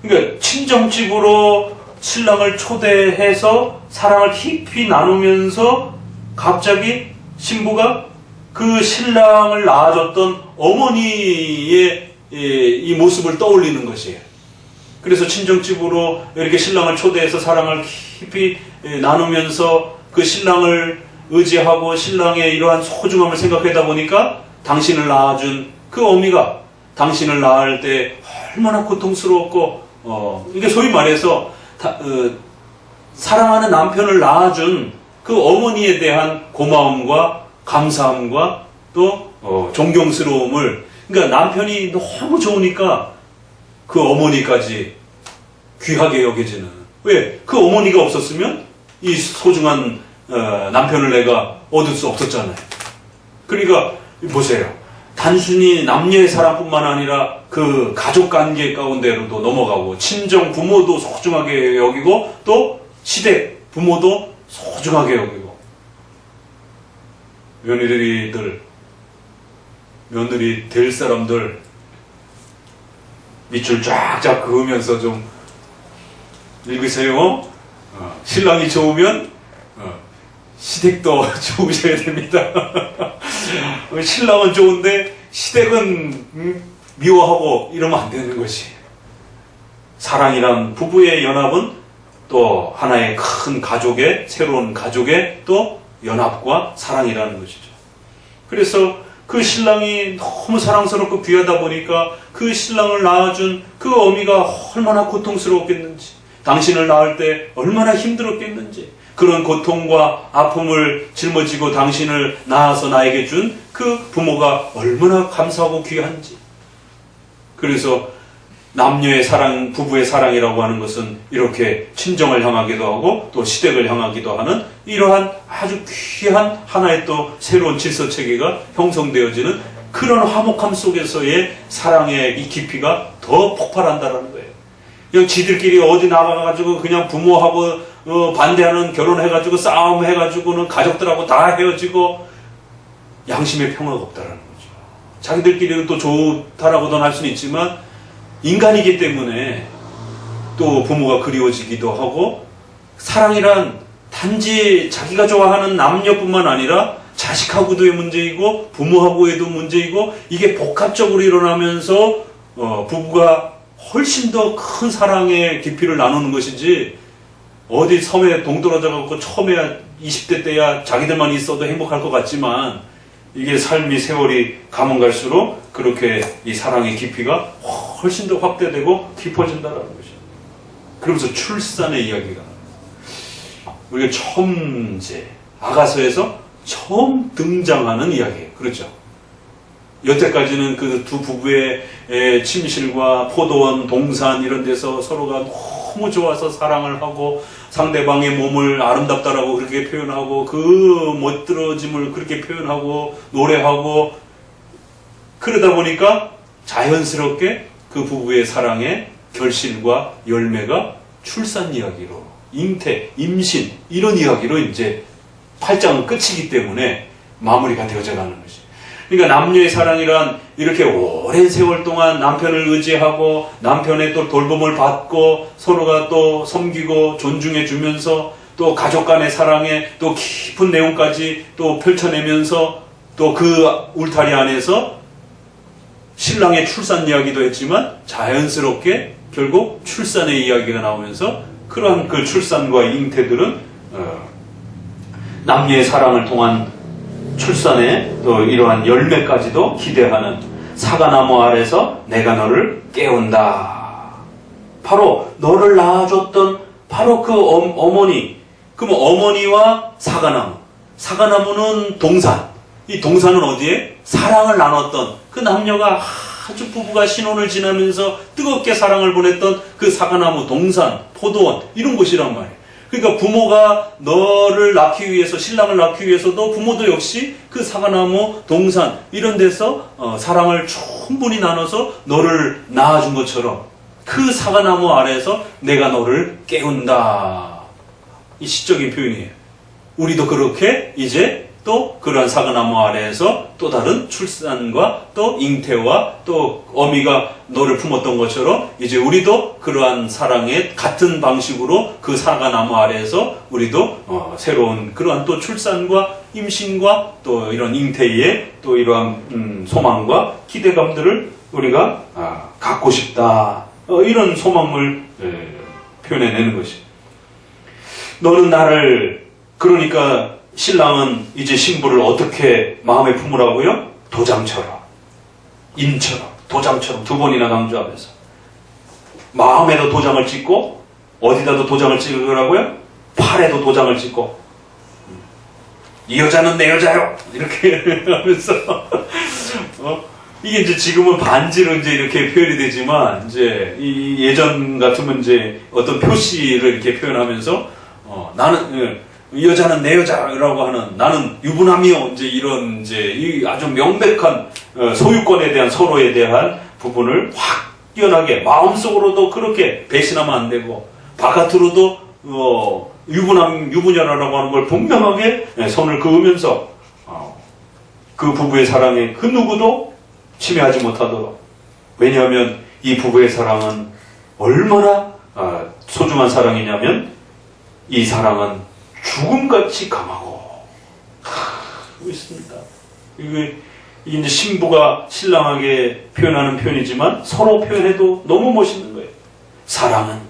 그러니까 친정집으로 신랑을 초대해서 사랑을 깊이 나누면서 갑자기 신부가 그 신랑을 낳아줬던 어머니의 이 모습을 떠올리는 것이에요. 그래서 친정집으로 이렇게 신랑을 초대해서 사랑을 깊이 나누면서 그 신랑을 의지하고 신랑의 이러한 소중함을 생각하다 보니까 당신을 낳아준 그 어미가 당신을 낳을 때 얼마나 고통스러웠고, 이게 소위 말해서 사랑하는 남편을 낳아준 그 어머니에 대한 고마움과 감사함과 또 존경스러움을, 그러니까 남편이 너무 좋으니까 그 어머니까지 귀하게 여겨지는. 왜? 그 어머니가 없었으면 이 소중한 남편을 내가 얻을 수 없었잖아요. 그러니까 보세요. 단순히 남녀의 사랑뿐만 아니라 그 가족 관계 가운데로도 넘어가고, 친정 부모도 소중하게 여기고, 또 시댁 부모도 소중하게 여기고, 며느리 될 사람들 밑줄 쫙쫙 그으면서 좀 읽으세요. 신랑이 좋으면 시댁도 좋으셔야 됩니다. 신랑은 좋은데 시댁은 미워하고 이러면 안 되는 것이. 사랑이란 부부의 연합은 또 하나의 큰 가족의, 새로운 가족의 또 연합과 사랑이라는 것이죠. 그래서 그 신랑이 너무 사랑스럽고 귀하다 보니까 그 신랑을 낳아준 그 어미가 얼마나 고통스러웠겠는지, 당신을 낳을 때 얼마나 힘들었겠는지, 그런 고통과 아픔을 짊어지고 당신을 낳아서 나에게 준 그 부모가 얼마나 감사하고 귀한지. 그래서 남녀의 사랑, 부부의 사랑이라고 하는 것은 이렇게 친정을 향하기도 하고 또 시댁을 향하기도 하는 이러한 아주 귀한 하나의 또 새로운 질서체계가 형성되어지는 그런 화목함 속에서의 사랑의 이 깊이가 더 폭발한다는 거예요. 그냥 지들끼리 어디 나가가지고 그냥 부모하고 반대하는 결혼해가지고 싸움해가지고는 가족들하고 다 헤어지고 양심의 평화가 없다라는 거죠. 자기들끼리는 또 좋다라고도 할 수는 있지만 인간이기 때문에 또 부모가 그리워지기도 하고 사랑이란 단지 자기가 좋아하는 남녀뿐만 아니라 자식하고도의 문제이고 부모하고에도 문제이고 이게 복합적으로 일어나면서 부부가 훨씬 더 큰 사랑의 깊이를 나누는 것이지 어디 섬에 동떨어져 갖고 처음에 20대 때야 자기들만 있어도 행복할 것 같지만 이게 삶이 세월이 가면 갈수록 그렇게 이 사랑의 깊이가 훨씬 더 확대되고 깊어진다는 것이죠. 그러면서 출산의 이야기가 우리가 처음 이제 아가서에서 처음 등장하는 이야기예요. 그렇죠? 여태까지는 그 두 부부의 침실과 포도원, 동산 이런 데서 서로가 너무 좋아서 사랑을 하고 상대방의 몸을 아름답다라고 그렇게 표현하고 그 멋들어짐을 그렇게 표현하고 노래하고 그러다 보니까 자연스럽게 그 부부의 사랑의 결실과 열매가 출산 이야기로 잉태, 임신 이런 이야기로 이제 8장은 끝이기 때문에 마무리가 되어져 가는 것이. 그러니까 남녀의 사랑이란 이렇게 오랜 세월 동안 남편을 의지하고 남편의 또 돌봄을 받고 서로가 또 섬기고 존중해 주면서 또 가족 간의 사랑의 또 깊은 내용까지 또 펼쳐내면서 또 그 울타리 안에서 신랑의 출산 이야기도 했지만 자연스럽게 결국 출산의 이야기가 나오면서 그러한 그 출산과 잉태들은 남녀의 사랑을 통한 출산의 또 이러한 열매까지도 기대하는 사과나무 아래서 내가 너를 깨운다. 바로 너를 낳아줬던 바로 그 어머니. 그럼 어머니와 사과나무. 사과나무는 동산. 이 동산은 어디에? 사랑을 나눴던 그 남녀가 아주 부부가 신혼을 지나면서 뜨겁게 사랑을 보냈던 그 사과나무, 동산, 포도원 이런 곳이란 말이에요. 그러니까 부모가 너를 낳기 위해서 신랑을 낳기 위해서도 부모도 역시 그 사과나무, 동산 이런 데서 사랑을 충분히 나눠서 너를 낳아준 것처럼 그 사과나무 아래에서 내가 너를 깨운다. 이 시적인 표현이에요. 우리도 그렇게 이제 또 그러한 사과나무 아래에서 또 다른 출산과 또 잉태와 또 어미가 너를 품었던 것처럼 이제 우리도 그러한 사랑의 같은 방식으로 그 사과나무 아래에서 우리도 새로운 그러한 또 출산과 임신과 또 이런 잉태의 또 이러한 소망과 기대감들을 우리가 갖고 싶다. 이런 소망을 표현해내는 것이. 너는 나를 그러니까 신랑은 이제 신부를 어떻게 마음에 품으라고요? 도장처럼, 인처럼, 도장처럼 두 번이나 강조하면서 마음에도 도장을 찍고 어디다도 도장을 찍으라고요? 팔에도 도장을 찍고 이 여자는 내 여자요 이렇게 하면서 이게 이제 지금은 반지로 이제 이렇게 표현이 되지만 이제 이 예전 같으면 이제 어떤 표시를 이렇게 표현하면서 나는 이 여자는 내 여자라고 하는 나는 유부남이요. 이제 이런 이제 이 아주 명백한 소유권에 대한 서로에 대한 부분을 확연하게 마음속으로도 그렇게 배신하면 안 되고 바깥으로도 유부남 유부녀라고 하는 걸 분명하게 선을 그으면서 그 부부의 사랑에 그 누구도 침해하지 못하도록. 왜냐하면 이 부부의 사랑은 얼마나 소중한 사랑이냐면 이 사랑은 죽음같이 강하고 있습니다. 이게 이제 신부가 신랑에게 표현하는 표현이지만 서로 표현해도 너무 멋있는 거예요. 사랑은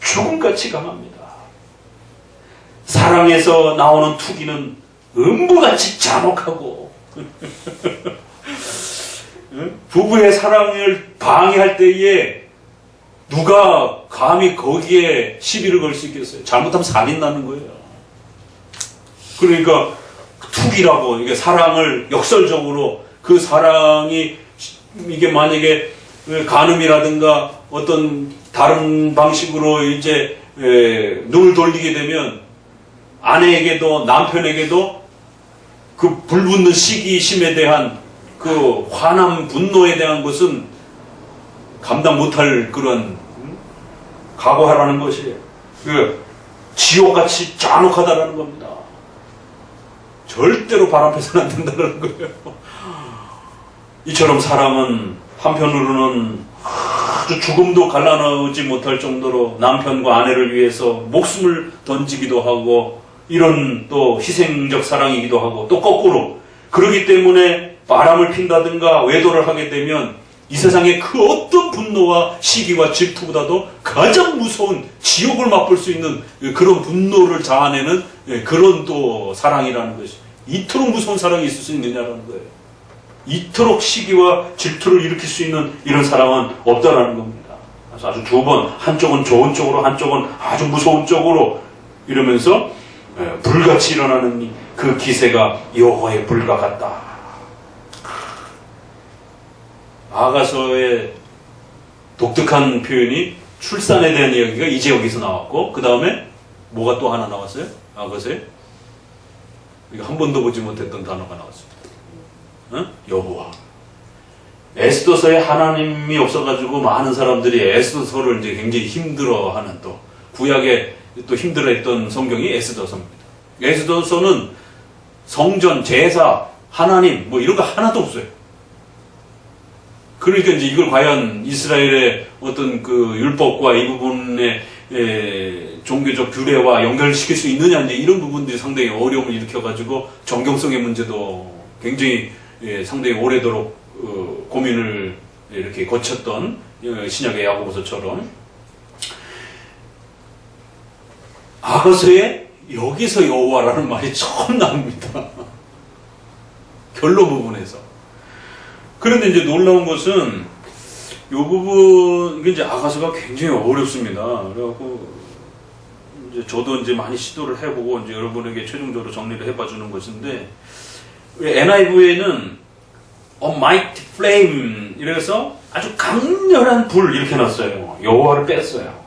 죽음같이 강합니다. 사랑에서 나오는 투기는 음부같이 잔혹하고 부부의 사랑을 방해할 때에 누가 감히 거기에 시비를 걸 수 있겠어요? 잘못하면 살인 나는 거예요. 그러니까 투기라고 이게 사랑을 역설적으로 그 사랑이 이게 만약에 간음이라든가 어떤 다른 방식으로 이제 눈을 돌리게 되면 아내에게도 남편에게도 그 불붙는 시기심에 대한 그 화남 분노에 대한 것은 감당 못할 그런 각오하라는 것이에요. 그 지옥같이 잔혹하다라는 겁니다. 절대로 바람펴서는 안 된다는 거예요. 이처럼 사람은 한편으로는 아주 죽음도 갈라놓지 못할 정도로 남편과 아내를 위해서 목숨을 던지기도 하고 이런 또 희생적 사랑이기도 하고 또 거꾸로 그러기 때문에 바람을 핀다든가 외도를 하게 되면 이 세상의 그 어떤 분노와 시기와 질투보다도 가장 무서운 지옥을 맛볼 수 있는 그런 분노를 자아내는 그런 또 사랑이라는 것이 이토록 무서운 사랑이 있을 수 있느냐라는 거예요. 이토록 시기와 질투를 일으킬 수 있는 이런 사랑은 없다라는 겁니다. 그래서 아주 두 번 한쪽은 좋은 쪽으로 한쪽은 아주 무서운 쪽으로 이러면서 불같이 일어나는 그 기세가 여호와의 불과 같다. 아가서의 독특한 표현이 출산에 대한 이야기가 이제 여기서 나왔고 그 다음에 뭐가 또 하나 나왔어요? 아가서에 이거 한 번도 보지 못했던 단어가 나왔습니다. 응? 여호와. 에스더서에 하나님이 없어가지고 많은 사람들이 에스더서를 이제 굉장히 힘들어하는 또 구약에 또 힘들어했던 성경이 에스더서입니다. 에스더서는 성전, 제사, 하나님 뭐 이런 거 하나도 없어요. 그러니까 이제 이걸 과연 이스라엘의 어떤 그 율법과 이 부분의 종교적 규례와 연결시킬 수 있느냐 이제 이런 부분들이 상당히 어려움을 일으켜가지고 정경성의 문제도 굉장히 상당히 오래도록 고민을 이렇게 거쳤던 신약의 야고보서처럼 아가서에 여기서 여호와라는 말이 처음 나옵니다. 결론 부분에서. 그런데 이제 놀라운 것은 이 부분, 이게 이제 아가서가 굉장히 어렵습니다. 그래갖고, 이제 저도 이제 많이 시도를 해보고, 이제 여러분에게 최종적으로 정리를 해봐주는 것인데, NIV에는 A mighty flame, 이래서 아주 강렬한 불, 이렇게 놨어요. 여호와를 뺐어요.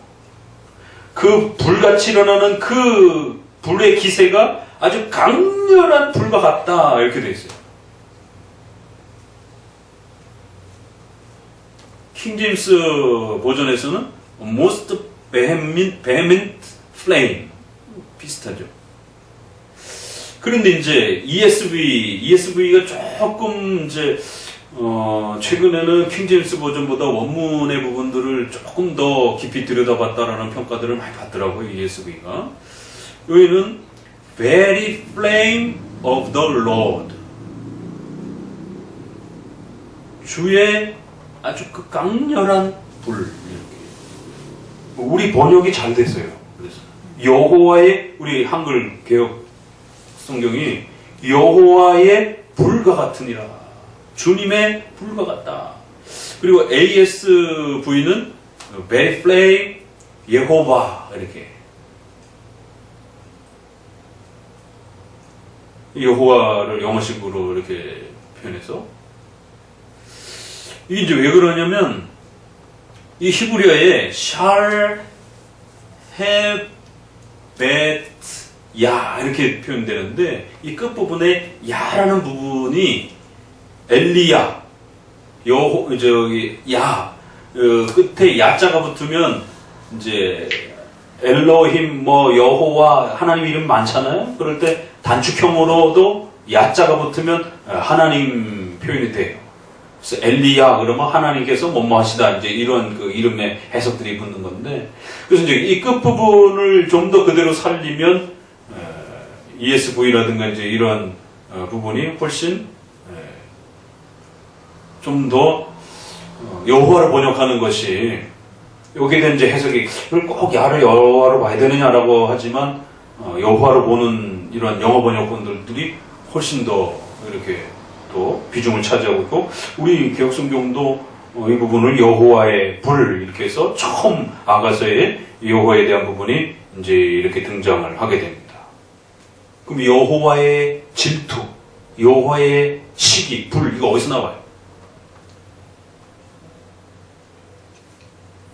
그 불같이 일어나는 그 불의 기세가 아주 강렬한 불과 같다, 이렇게 돼 있어요. 킹제임스 버전에서는 most vehement flame 비슷하죠. 그런데 이제 ESV가 조금 이제 최근에는 킹제임스 버전보다 원문의 부분들을 조금 더 깊이 들여다봤다라는 평가들을 많이 받더라고요. ESV가 여기는 very flame of the Lord 주의 아주 그 강렬한 불 이렇게. 우리 번역이 잘 됐어요. 그래서 여호와의 우리 한글 개혁 성경이 여호와의 불과 같으니라. 주님의 불과 같다. 그리고 ASV는 very flame 예호바 이렇게. 여호와를 영어식으로 이렇게 표현해서 이게 이제 왜 그러냐면, 이 히브리어에 shall have bet 야 이렇게 표현되는데, 이 끝부분에 야라는 부분이 엘리야, 야, 끝에 야자가 붙으면, 이제, 엘로힘, 여호와, 하나님 이름 많잖아요? 그럴 때 단축형으로도 야자가 붙으면 하나님 표현이 돼요. 그래서 엘리야 그러면 하나님께서 뭐뭐 하시다 이제 이런 그 이름의 해석들이 붙는 건데 그래서 이제 이 끝부분을 좀 더 그대로 살리면 ESV라든가 이제 이런 부분이 훨씬 좀 더 여호와를 번역하는 것이 여기에 대한 이제 해석이 꼭 야를 여호와로 봐야 되느냐라고 하지만 여호와로 보는 이런 영어 번역본들이 훨씬 더 이렇게 또 비중을 차지하고 있고 우리 개혁성경도 이 부분을 여호와의 불 이렇게 해서 처음 아가서에 여호와에 대한 부분이 이제 이렇게 등장을 하게 됩니다. 그럼 여호와의 질투, 여호와의 시기, 불 이거 어디서 나와요?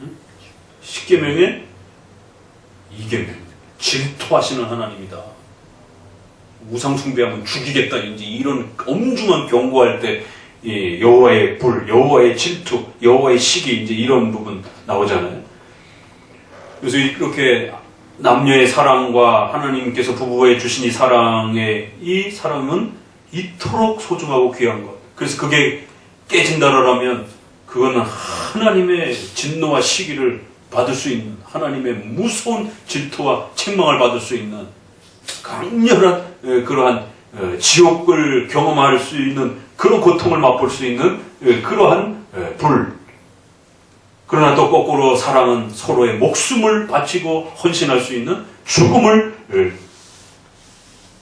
응? 10계명의 2계명. 질투하시는 하나님이다. 우상 숭배하면 죽이겠다. 이제 이런 엄중한 경고할 때 여호와의 불, 여호와의 질투, 여호와의 시기 이제 이런 부분 나오잖아요. 그래서 이렇게 남녀의 사랑과 하나님께서 부부에 주신 이 사랑의 이 사랑은 이토록 소중하고 귀한 것. 그래서 그게 깨진다라면 그거는 하나님의 진노와 시기를 받을 수 있는, 하나님의 무서운 질투와 책망을 받을 수 있는 강렬한 그러한 지옥을 경험할 수 있는 그런 고통을 맛볼 수 있는 그러한 불. 그러나 또 거꾸로 사랑은 서로의 목숨을 바치고 헌신할 수 있는 죽음을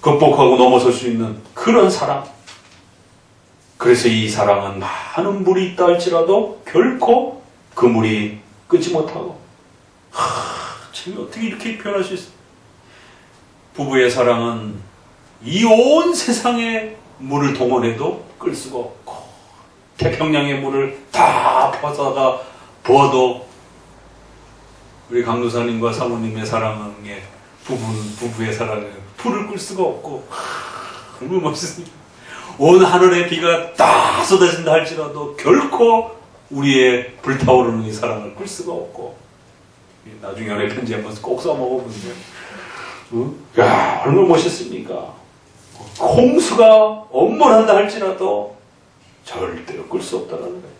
극복하고 넘어설 수 있는 그런 사랑. 그래서 이 사랑은 많은 물이 있다 할지라도 결코 그 물이 끄지 못하고. 참 어떻게 이렇게 표현할 수 있어? 부부의 사랑은 이 온 세상의 물을 동원해도 끌 수가 없고, 태평양의 물을 다 퍼다가 부어도 우리 강도사님과 사모님의 사랑에 부부의 사랑에 불을 끌 수가 없고, 너무 멋있습니다. 온 하늘의 비가 다 쏟아진다 할지라도 결코 우리의 불타오르는 이 사랑을 끌 수가 없고. 나중에 연애 편지 한번 꼭 써먹어보세요. 야, 얼마나 멋있습니까? 홍수가 엄몰한다 할지라도 절대로 끌 수 없다는 거예요.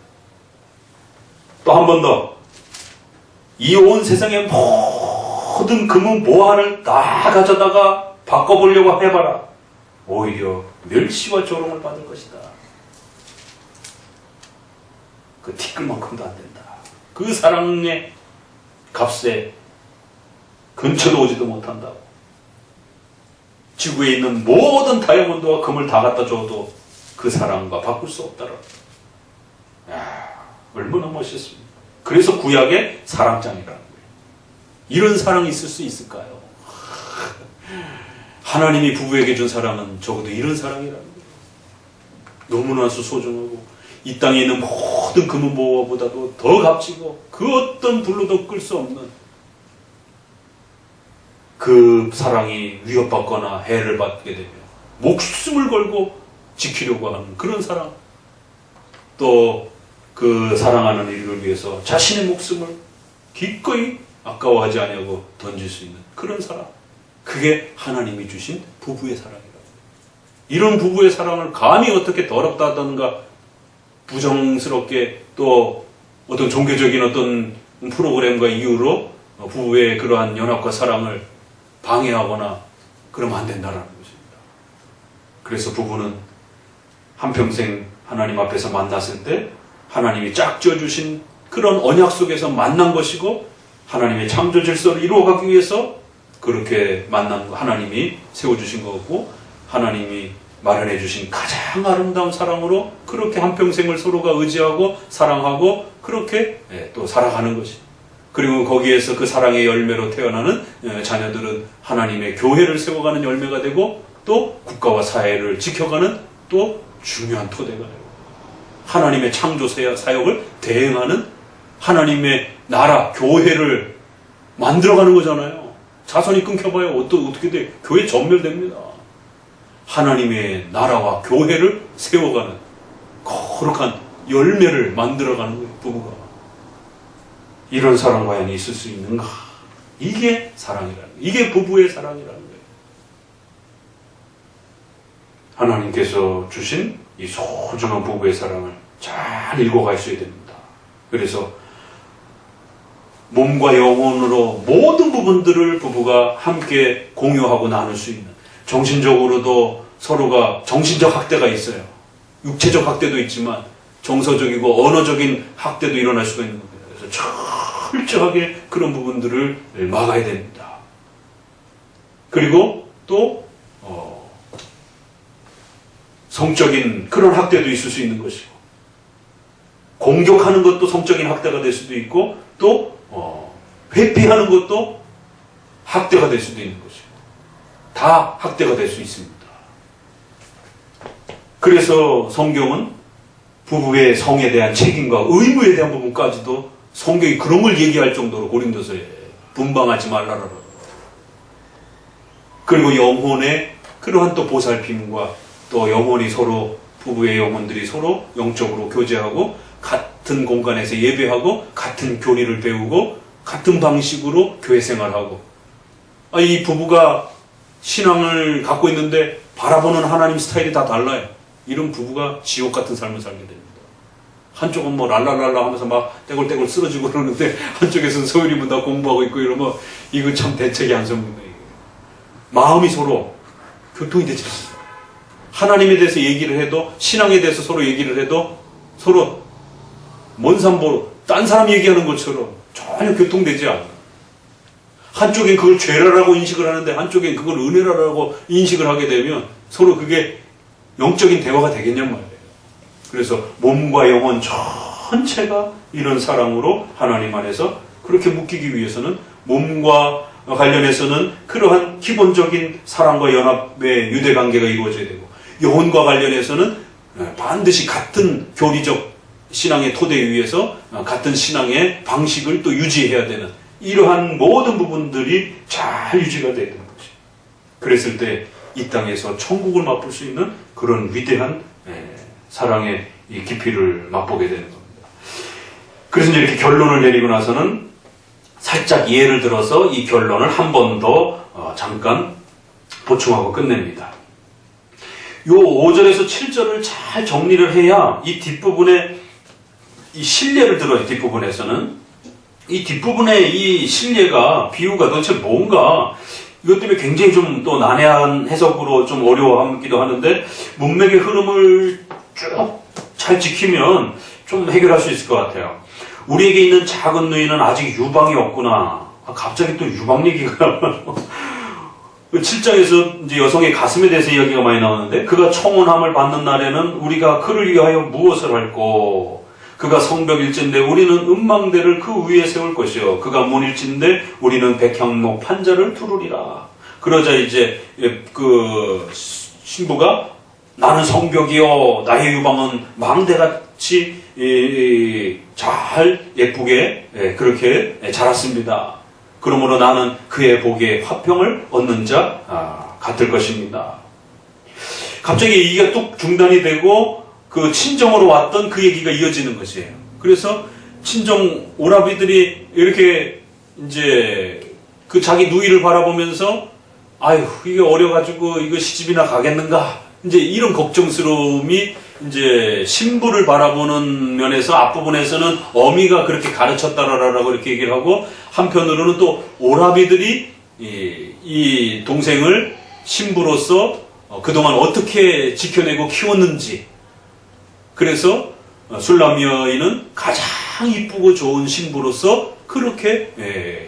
또 한 번 더, 이 온 세상의 모든 금은 보화를 다 가져다가 바꿔보려고 해봐라. 오히려 멸시와 조롱을 받을 것이다. 그 티끌만큼도 안 된다. 그 사랑의 값에 근처도 오지도 못한다고. 지구에 있는 모든 다이아몬드와 금을 다 갖다 줘도 그 사랑과 바꿀 수 없다라. 야, 얼마나 멋있습니까? 그래서 구약의 사랑장이라는 거예요. 이런 사랑이 있을 수 있을까요? 하나님이 부부에게 준 사랑은 적어도 이런 사랑이라는 거예요. 너무나 소중하고 이 땅에 있는 모든 금은 보화보다도 더 값지고 그 어떤 불로도 끌 수 없는 그 사랑이 위협받거나 해를 받게 되면 목숨을 걸고 지키려고 하는 그런 사랑, 또 그 사랑하는 이를 위해서 자신의 목숨을 기꺼이 아까워하지 아니하고 던질 수 있는 그런 사랑, 그게 하나님이 주신 부부의 사랑이라고. 이런 부부의 사랑을 감히 어떻게 더럽다던가 부정스럽게 또 어떤 종교적인 어떤 프로그램과 이유로 부부의 그러한 연합과 사랑을 방해하거나 그러면 안 된다는 것입니다. 그래서 부부는 한평생 하나님 앞에서 만났을 때 하나님이 짝지어 주신 그런 언약 속에서 만난 것이고, 하나님의 창조 질서를 이루어가기 위해서 그렇게 만난 하나님이 세워주신 거고, 하나님이 마련해 주신 가장 아름다운 사랑으로 그렇게 한평생을 서로가 의지하고 사랑하고 그렇게 또 살아가는 것입니다. 그리고 거기에서 그 사랑의 열매로 태어나는 자녀들은 하나님의 교회를 세워가는 열매가 되고, 또 국가와 사회를 지켜가는 또 중요한 토대가 되고, 하나님의 창조 사역을 대행하는 하나님의 나라, 교회를 만들어가는 거잖아요. 자손이 끊겨봐야 어떻게 돼? 교회 전멸됩니다. 하나님의 나라와 교회를 세워가는 거룩한 열매를 만들어가는 거예요, 부부가. 이런 사랑 과연 있을 수 있는가? 이게 사랑이라는 거예요. 이게 부부의 사랑이라는 거예요. 하나님께서 주신 이 소중한 부부의 사랑을 잘 읽어가셔야 됩니다. 그래서 몸과 영혼으로 모든 부분들을 부부가 함께 공유하고 나눌 수 있는, 정신적으로도 서로가 정신적 학대가 있어요. 육체적 학대도 있지만 정서적이고 언어적인 학대도 일어날 수가 있는 겁니다. 그래서 철저하게 그런 부분들을 막아야 됩니다. 그리고 또 성적인 그런 학대도 있을 수 있는 것이고, 공격하는 것도 성적인 학대가 될 수도 있고, 또 회피하는 것도 학대가 될 수도 있는 것이고, 다 학대가 될 수 있습니다. 그래서 성경은 부부의 성에 대한 책임과 의무에 대한 부분까지도 성경이 그런 걸 얘기할 정도로 고린도서에 분방하지 말라라. 그리고 영혼의 그러한 또 보살핌과 또 영혼이 서로 부부의 영혼들이 서로 영적으로 교제하고 같은 공간에서 예배하고 같은 교리를 배우고 같은 방식으로 교회 생활하고 이 부부가 신앙을 갖고 있는데 바라보는 하나님 스타일이 다 달라요. 이런 부부가 지옥 같은 삶을 살게 됩니다. 한쪽은 뭐 랄랄랄라 하면서 막 떼굴떼굴 쓰러지고 그러는데 한쪽에서는 서울이면 다 공부하고 있고 이러면 이거 참 대책이 안 섭니다. 마음이 서로 교통이 되지 않습니다. 하나님에 대해서 얘기를 해도 신앙에 대해서 서로 얘기를 해도 서로 먼 산보로 딴 사람 얘기하는 것처럼 전혀 교통되지 않아요. 한쪽엔 그걸 죄라라고 인식을 하는데 한쪽엔 그걸 은혜라라고 인식을 하게 되면 서로 그게 영적인 대화가 되겠냔 말이에요. 그래서 몸과 영혼 전체가 이런 사랑으로 하나님 안에서 그렇게 묶이기 위해서는 몸과 관련해서는 그러한 기본적인 사랑과 연합의 유대관계가 이루어져야 되고 영혼과 관련해서는 반드시 같은 교리적 신앙의 토대 위에서 같은 신앙의 방식을 또 유지해야 되는 이러한 모든 부분들이 잘 유지가 되야 되는 것이죠. 그랬을 때 이 땅에서 천국을 맛볼 수 있는 그런 위대한 사랑의 이 깊이를 맛보게 되는 겁니다. 그래서 이제 이렇게 결론을 내리고 나서는 살짝 예를 들어서 이 결론을 한 번 더 잠깐 보충하고 끝냅니다. 요 5절에서 7절을 잘 정리를 해야 이 뒷부분에 이 신뢰를 들어요. 뒷부분에서는 이 뒷부분에 이 신뢰가 비유가 도대체 뭔가 이것 때문에 굉장히 좀 또 난해한 해석으로 좀 어려워하기도 하는데 문맥의 흐름을 쭉 잘 지키면 좀 해결할 수 있을 것 같아요. 우리에게 있는 작은 누이는 아직 유방이 없구나. 갑자기 또 유방 얘기가 7장에서 이제 여성의 가슴에 대해서 이야기가 많이 나오는데 그가 청혼함을 받는 날에는 우리가 그를 위하여 무엇을 할꼬? 그가 성벽일진데 우리는 음망대를 그 위에 세울 것이요. 그가 문일진데 우리는 백향목 판자를 두르리라. 그러자 이제 그 신부가 나는 성벽이요 나의 유방은 망대같이 잘 예쁘게 그렇게 자랐습니다. 그러므로 나는 그의 복에 화평을 얻는 자 같을 것입니다. 갑자기 얘기가 뚝 중단이 되고 그 친정으로 왔던 그 얘기가 이어지는 것이에요. 그래서 친정 오라비들이 이렇게 이제 그 자기 누이를 바라보면서 아유 이게 어려가지고 이거 시집이나 가겠는가 이제 이런 걱정스러움이 이제 신부를 바라보는 면에서 앞부분에서는 어미가 그렇게 가르쳤다라고 이렇게 얘기를 하고 한편으로는 또 오라비들이 이 동생을 신부로서 그동안 어떻게 지켜내고 키웠는지 그래서 술람 여인은 가장 이쁘고 좋은 신부로서 그렇게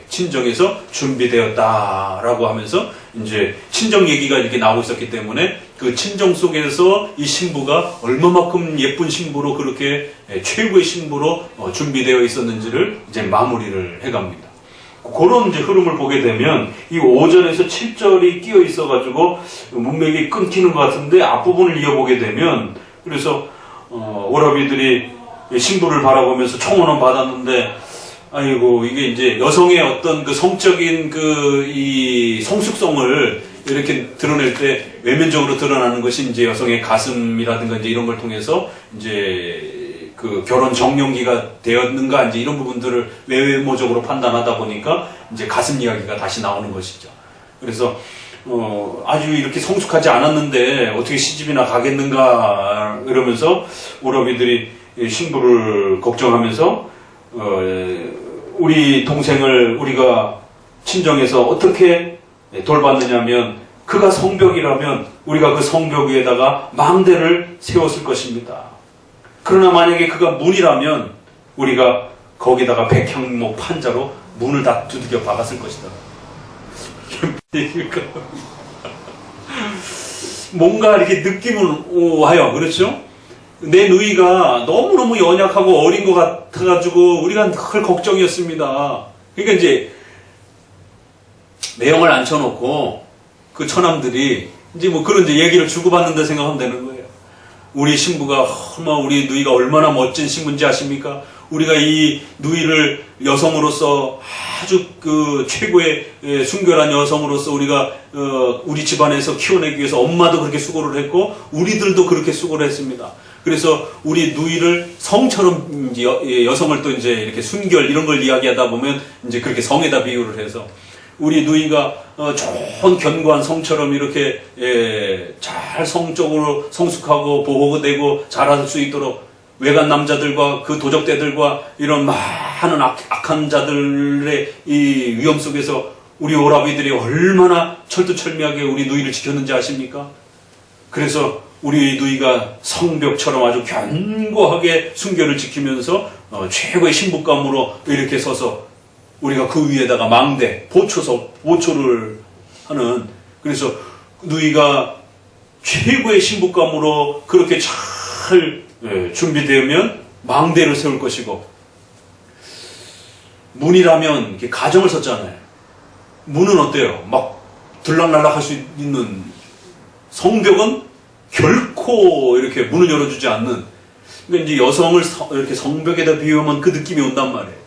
친정에서 준비되었다라고 하면서 이제 친정 얘기가 이렇게 나오고 있었기 때문에 그 친정 속에서 이 신부가 얼마만큼 예쁜 신부로 그렇게 최고의 신부로 준비되어 있었는지를 이제 마무리를 해갑니다. 그런 이제 흐름을 보게 되면 이 5절에서 7절이 끼어 있어가지고 문맥이 끊기는 것 같은데 앞부분을 이어보게 되면 그래서 오라비들이 신부를 바라보면서 청혼을 받았는데 아이고 이게 이제 여성의 어떤 그 성적인 이 성숙성을 이렇게 드러낼 때 외면적으로 드러나는 것이 이제 여성의 가슴이라든가 이제 이런 걸 통해서 이제 그 결혼 정년기가 되었는가 이제 이런 부분들을 외모적으로 판단하다 보니까 이제 가슴 이야기가 다시 나오는 것이죠. 그래서 아주 이렇게 성숙하지 않았는데 어떻게 시집이나 가겠는가 이러면서 오라비들이 신부를 걱정하면서 우리 동생을 우리가 친정에서 어떻게 돌봤느냐면 그가 성벽이라면 우리가 그 성벽 위에다가 망대를 세웠을 것입니다. 그러나 만약에 그가 문이라면 우리가 거기다가 백향목 판자로 문을 다 두들겨 박았을 것이다. 뭔가 이렇게 느낌은 와요. 그렇죠? 내 누이가 너무너무 연약하고 어린 것 같아가지고 우리가 늘 걱정이었습니다. 그러니까 이제 매형을 앉혀놓고 그 처남들이 이제 뭐 그런 이제 얘기를 주고받는다 생각하면 되는 거예요. 우리 신부가 우리 누이가 얼마나 멋진 신부인지 아십니까? 우리가 이 누이를 여성으로서 아주 그 최고의 순결한 여성으로서 우리가 우리 집안에서 키워내기 위해서 엄마도 그렇게 수고를 했고 우리들도 그렇게 수고를 했습니다. 그래서 우리 누이를 성처럼 이제 여성을 또 이제 이렇게 순결 이런 걸 이야기하다 보면 이제 그렇게 성에다 비유를 해서 우리 누이가 좋은 견고한 성처럼 이렇게 잘 성적으로 성숙하고 보호되고 자랄 수 있도록 외간 남자들과 그 도적대들과 이런 많은 악한 자들의 이 위험 속에서 우리 오라비들이 얼마나 철두철미하게 우리 누이를 지켰는지 아십니까? 그래서 우리 누이가 성벽처럼 아주 견고하게 순결을 지키면서 최고의 신부감으로 이렇게 서서 우리가 그 위에다가 망대, 보초를 하는, 그래서 누이가 최고의 신부감으로 그렇게 잘 준비되면 망대를 세울 것이고, 문이라면 이렇게 가정을 썼잖아요. 문은 어때요? 막 들락날락 할 수 있는, 성벽은 결코 이렇게 문을 열어주지 않는, 그러니까 이제 여성을 이렇게 성벽에다 비유하면 그 느낌이 온단 말이에요.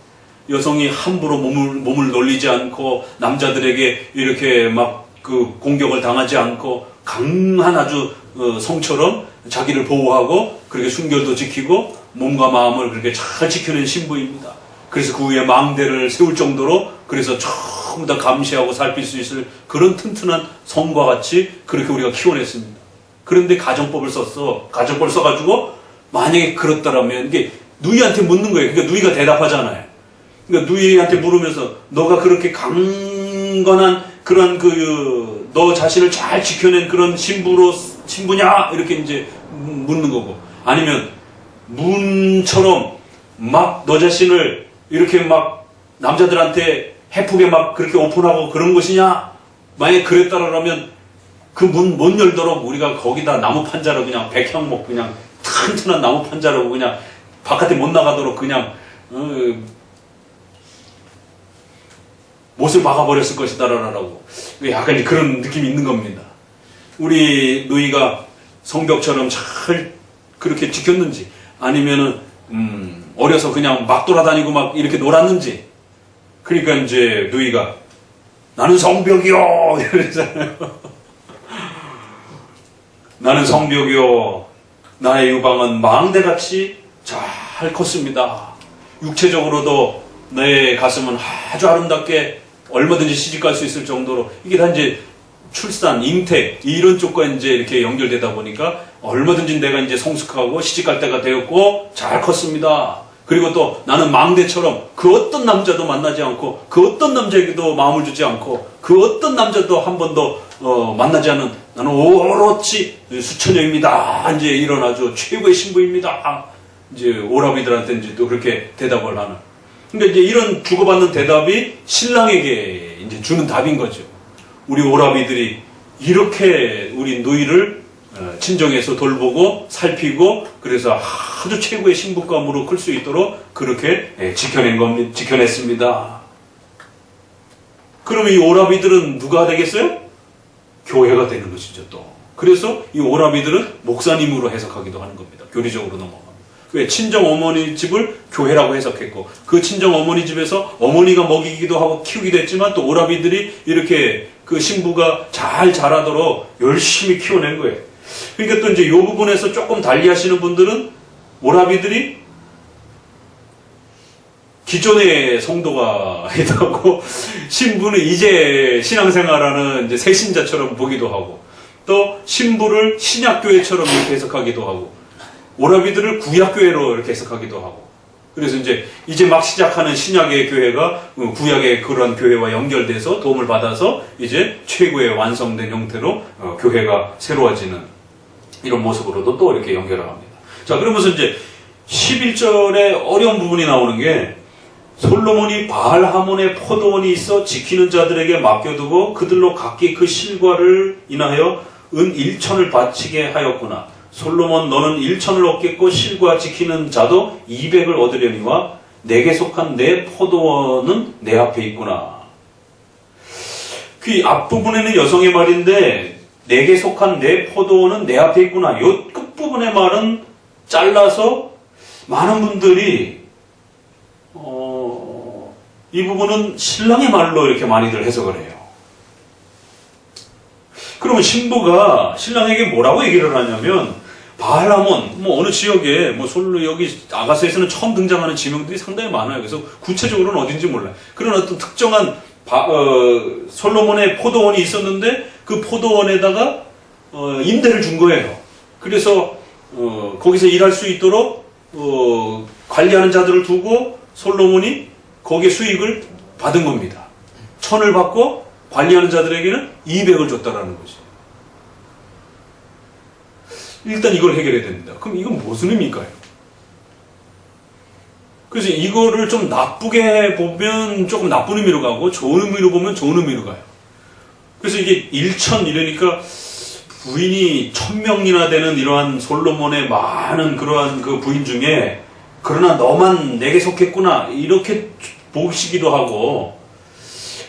여성이 함부로 몸을 놀리지 않고 남자들에게 이렇게 막 그 공격을 당하지 않고 강한 아주 성처럼 자기를 보호하고 그렇게 순결도 지키고 몸과 마음을 그렇게 잘 지켜낸 신부입니다. 그래서 그 위에 망대를 세울 정도로 그래서 전부 다 감시하고 살필 수 있을 그런 튼튼한 성과 같이 그렇게 우리가 키워냈습니다. 그런데 가정법을 써가지고 만약에 그렇다라면 이게 누이한테 묻는 거예요. 그러니까 누이가 대답하잖아요. 그러니까 누이한테 물으면서 너가 그렇게 강건한 그런 너 자신을 잘 지켜낸 그런 신부냐? 이렇게 이제 묻는 거고. 아니면 문처럼 막 너 자신을 이렇게 막 남자들한테 해프게 막 그렇게 오픈하고 그런 것이냐? 만약에 그랬다라면 그 문 못 열도록 우리가 거기다 나무 판자로 그냥 백향목 그냥 튼튼한 나무 판자로 그냥 바깥에 못 나가도록 그냥 못을 막아버렸을 것이다라고 약간 그런 느낌이 있는 겁니다. 우리 누이가 성벽처럼 잘 그렇게 지켰는지 아니면은 어려서 그냥 막 돌아다니고 막 이렇게 놀았는지. 그러니까 이제 누이가 나는 성벽이요 이러잖아요. 나는 성벽이요. 나의 유방은 망대같이 잘 컸습니다. 육체적으로도 내 가슴은 아주 아름답게 얼마든지 시집갈 수 있을 정도로 이게 다 이제 출산, 잉태 이런 쪽과 이제 이렇게 연결되다 보니까 얼마든지 내가 이제 성숙하고 시집갈 때가 되었고 잘 컸습니다. 그리고 또 나는 망대처럼 그 어떤 남자도 만나지 않고 그 어떤 남자에게도 마음을 주지 않고 그 어떤 남자도 한 번도 만나지 않은 나는 오롯이 수처녀입니다. 이제 이런 아주 최고의 신부입니다. 이제 오라비들한테 이제 또 그렇게 대답을 하는. 그러니까 이제 이런 주고받는 대답이 신랑에게 이제 주는 답인 거죠. 우리 오라비들이 이렇게 우리 누이를 친정에서 돌보고 살피고 그래서 아주 최고의 신부감으로 클 수 있도록 그렇게 지켜냈습니다. 그러면 이 오라비들은 누가 되겠어요? 교회가 되는 것이죠 또. 그래서 이 오라비들은 목사님으로 해석하기도 하는 겁니다. 교리적으로 넘어갑니다. 왜? 친정 어머니 집을 교회라고 해석했고 그 친정 어머니 집에서 어머니가 먹이기도 하고 키우기도 했지만 또 오라비들이 이렇게 그 신부가 잘 자라도록 열심히 키워낸 거예요. 그러니까 또 이제 이 부분에서 조금 달리 하시는 분들은 오라비들이 기존의 성도가 있다고 신부는 이제 신앙생활하는 이제 새신자처럼 보기도 하고 또 신부를 신약교회처럼 이렇게 해석하기도 하고 오라비들을 구약교회로 이렇게 해석하기도 하고 그래서 이제 막 시작하는 신약의 교회가 구약의 그런 교회와 연결돼서 도움을 받아서 이제 최고의 완성된 형태로 교회가 새로워지는 이런 모습으로도 또 이렇게 연결합니다. 자, 그러면서 이제 11절에 어려운 부분이 나오는 게 솔로몬이 바알하몬의 포도원이 있어 지키는 자들에게 맡겨두고 그들로 각기 그 실과를 인하여 은 1천을 바치게 하였구나. 솔로몬 너는 1천을 얻겠고 실과 지키는 자도 200을 얻으려니와 내게 속한 내 포도원은 내 앞에 있구나. 그 앞부분에는 여성의 말인데 내게 속한 내 포도원은 내 앞에 있구나. 요 끝부분의 말은 잘라서 많은 분들이 이 부분은 신랑의 말로 이렇게 많이들 해석을 해요. 그러면 신부가 신랑에게 뭐라고 얘기를 하냐면, 바알람은 뭐 어느 지역에 뭐 여기 아가서에서는 처음 등장하는 지명들이 상당히 많아요. 그래서 구체적으로는 어딘지 몰라요. 그런 어떤 특정한 솔로몬의 포도원이 있었는데 그 포도원에다가 임대를 준 거예요. 그래서 거기서 일할 수 있도록 관리하는 자들을 두고 솔로몬이 거기에 수익을 받은 겁니다. 1000을 받고 관리하는 자들에게는 200을 줬다라는 거지. 일단 이걸 해결해야 됩니다. 그럼 이건 무슨 의미일까요? 그래서 이거를 좀 나쁘게 보면 조금 나쁜 의미로 가고 좋은 의미로 보면 좋은 의미로 가요. 그래서 이게 1000 이러니까 부인이 1000명이나 되는 이러한 솔로몬의 많은 그러한 그 부인 중에, 그러나 너만 내게 속했구나 이렇게 보시기도 하고,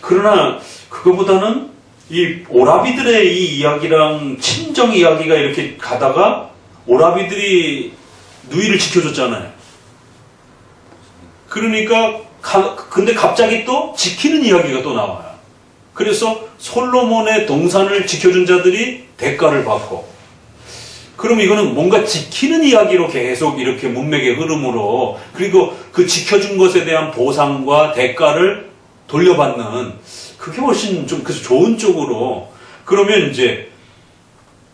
그러나 그거보다는 이 오라비들의 이 이야기랑 친정 이야기가 이렇게 가다가 오라비들이 누이를 지켜줬잖아요. 그러니까 근데 갑자기 또 지키는 이야기가 또 나와요. 그래서 솔로몬의 동산을 지켜준 자들이 대가를 받고, 그럼 이거는 뭔가 지키는 이야기로 계속 이렇게 문맥의 흐름으로, 그리고 그 지켜준 것에 대한 보상과 대가를 돌려받는, 그게 훨씬 좀 그래서 좋은 쪽으로. 그러면 이제